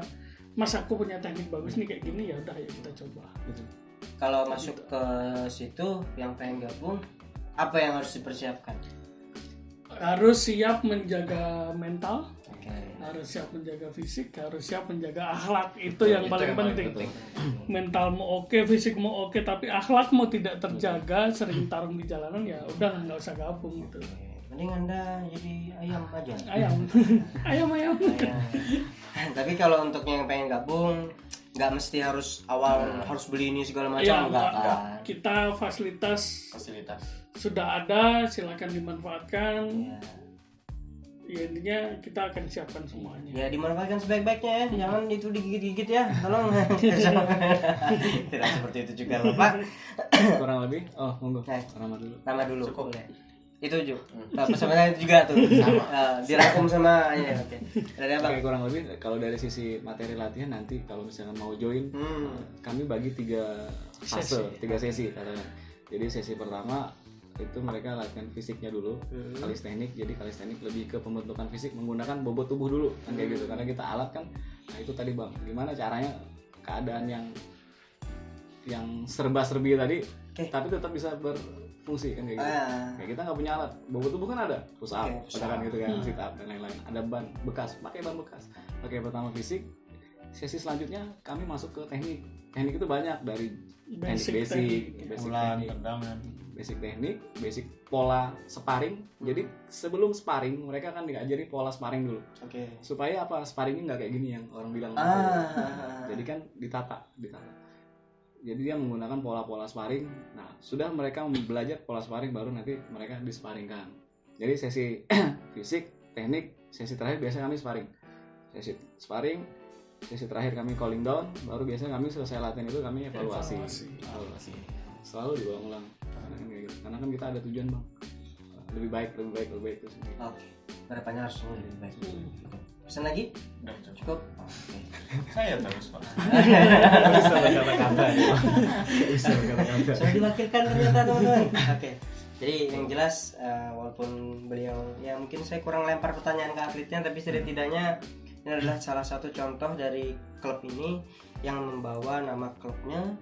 Mas aku punya teknik bagus nih kayak gini, ya udah ayo kita coba. Kalau masuk ke situ yang pengen gabung, apa yang harus dipersiapkan? Harus siap menjaga mental, Okay. harus siap menjaga fisik, harus siap menjaga akhlak. Itu yang paling penting. Mental mau oke, fisik mau oke, tapi akhlak mau tidak terjaga, sering tarung di jalanan, ya udah nggak usah gabung gitu. Mending Anda jadi ayam aja. Ayam. Tapi kalau untuk yang pengen gabung, nggak mesti harus harus beli ini segala macam, enggak. Kita fasilitas sudah ada, silakan dimanfaatkan. Ya intinya kita akan siapkan semuanya. Ya dimanfaatkan sebaik-baiknya ya, jangan itu digigit-gigit ya, tolong. Tidak seperti itu juga Bapak. Kurang lebih. Oh monggo. Nama dulu. Cukup. Boleh. Itu juga. Pesan-pesan itu juga tuh. Dirangkum sama ya. Oke. Oke, kurang lebih kalau dari sisi materi latihan nanti kalau misalkan mau join, kami bagi 3 fase, 3 sesi katakan. Jadi sesi pertama itu mereka latihan fisiknya dulu, kalisthenik. Jadi kalisthenik lebih ke pembentukan fisik menggunakan bobot tubuh dulu kan kayak gitu. Karena kita alat kan. Nah, itu tadi Bang, gimana caranya keadaan yang serba-serbi tadi tapi tetap bisa berfungsi kan kayak gitu. Kayak kita nggak punya alat, bobot tubuh kan ada, push up, katakan gitu kan, sit up dan lain-lain. Ada ban bekas, pakai ban bekas. Pakai pertama fisik. Sesi selanjutnya kami masuk ke teknik. Teknik itu banyak dari basic teknik, basic pola sparring. Jadi sebelum sparring mereka akan diajari pola sparring dulu. Supaya apa? Sparringnya nggak kayak gini yang orang bilang. Jadi kan ditata. Jadi dia menggunakan pola-pola sparring. Nah, sudah mereka belajar pola sparring baru nanti mereka disparingkan. Jadi sesi fisik, teknik, sesi terakhir biasanya kami sparring. Sesi sparring, sesi terakhir kami cooling down, baru biasanya kami selesai latihan itu kami evaluasi. Selalu diulang-ulang. Karena kan kita ada tujuan Bang, lebih baik itu sendiri. Oke, harapannya harus lebih baik. Pesan lagi? Udah Cukup? Saya terus Pak. Bisa berkata-kata. Saya diwakilkan ternyata teman-teman. Oke. Jadi yang jelas walaupun beliau ya mungkin saya kurang lempar pertanyaan ke atletnya, tapi setidaknya ini adalah salah satu contoh dari klub ini yang membawa nama klubnya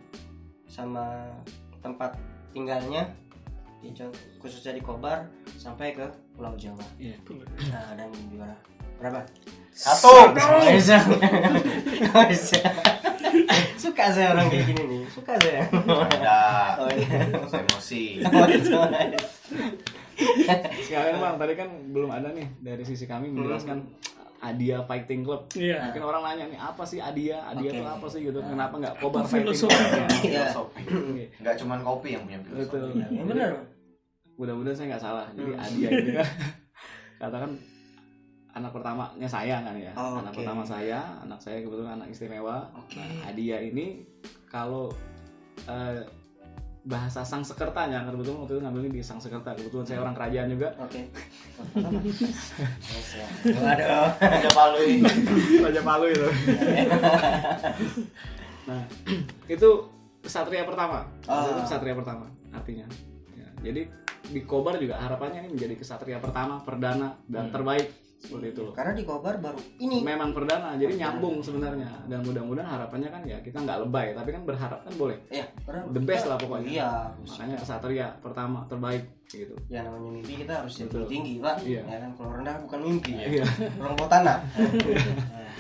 sama tempat tinggalnya khususnya di Kobar sampai ke Pulau Jawa. Nah, dan juara berapa? 1. Suka saya orang kayak gini nih. Suka saya. Emosi. Sekalian Bang, tadi kan belum ada nih dari sisi kami menjelaskan Adia Fighting Club. Mungkin orang nanya nih apa sih Adia itu apa sih gitu, kenapa nggak Kobar Fighting Club? Filosofi. Nggak cuma kopi yang punya filosofi. Betul. Benar. Mudah-mudahan saya nggak salah. Jadi Adia ini kan katakan anak pertamanya saya kan ya. Anak pertama saya, anak saya kebetulan anak istimewa. Nah, Adia ini kalau bahasa Sangsekertanya, kebetulan waktu itu ngambilnya di Sangsekerta. Kebetulan saya orang kerajaan juga. Aduh, Raja Palu itu. Nah, itu kesatria pertama. Itu kesatria pertama artinya. Ya, jadi di Kobar juga harapannya ini menjadi kesatria pertama, perdana dan terbaik seperti itu. Karena di Kobar baru ini Memang perdana, jadi nyambung sebenarnya. Dan mudah-mudahan harapannya kan ya kita nggak lebay, tapi kan berharap kan boleh. ya The best lah pokoknya. Iya, Makanya Kesatria pertama terbaik gitu. ya namanya mimpi kita harus Betul. tinggi Pak. Iya. Ya kan kalau rendah bukan mimpi. Iya. Orang bawa tanah. Nah,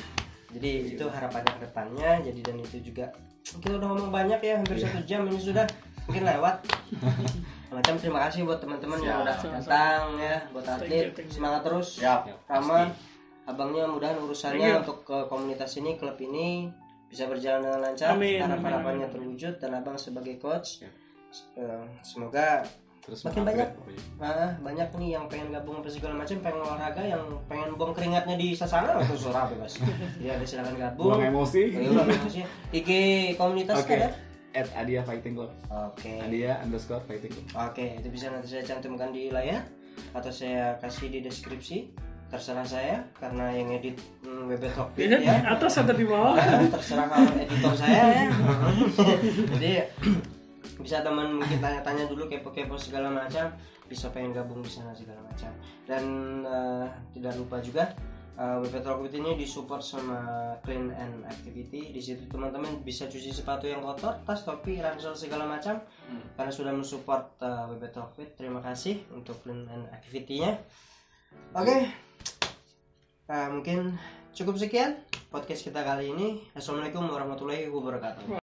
jadi itu harapannya ke depannya. Jadi dan itu juga kita udah ngomong banyak ya, hampir 1 jam ini sudah mungkin lewat. Macam terima kasih buat teman-teman yang udah datang ya, buat atlet semangat terus. Siap. Rama, abangnya mudahan urusannya untuk ke komunitas ini, klub ini bisa berjalan dengan lancar. Amin. Harapannya terwujud dan abang sebagai coach semoga Terus makin upgrade banyak. pokoknya. Banyak nih yang pengen gabung apa segala macam, pengen olahraga, yang pengen buang keringatnya di sasana atau surah bebas. Ya silakan gabung. Buang emosi. Buang emosi. IG komunitas Oke. ada? @Adia Fighting Club. Oke. Adia_Fighting Club. Oke, itu bisa nanti saya cantumkan di layar atau saya kasih di deskripsi. Terserah saya karena yang edit WB Talkpit Di ya. atas atau di bawah? Terserah kalau editor saya ya. Jadi bisa teman mungkin tanya-tanya dulu, kepo-kepo segala macam, bisa pengen gabung di sana segala macam. Dan tidak lupa juga WP Talkpit ini disupport sama Clean and Activity. Di situ teman-teman bisa cuci sepatu yang kotor, tas, topi, ransel segala macam. Karena sudah mensupport WP Talkpit. Terima kasih untuk Clean and Activity-nya. Oke. Mungkin cukup sekian podcast kita kali ini. Assalamualaikum warahmatullahi wabarakatuh.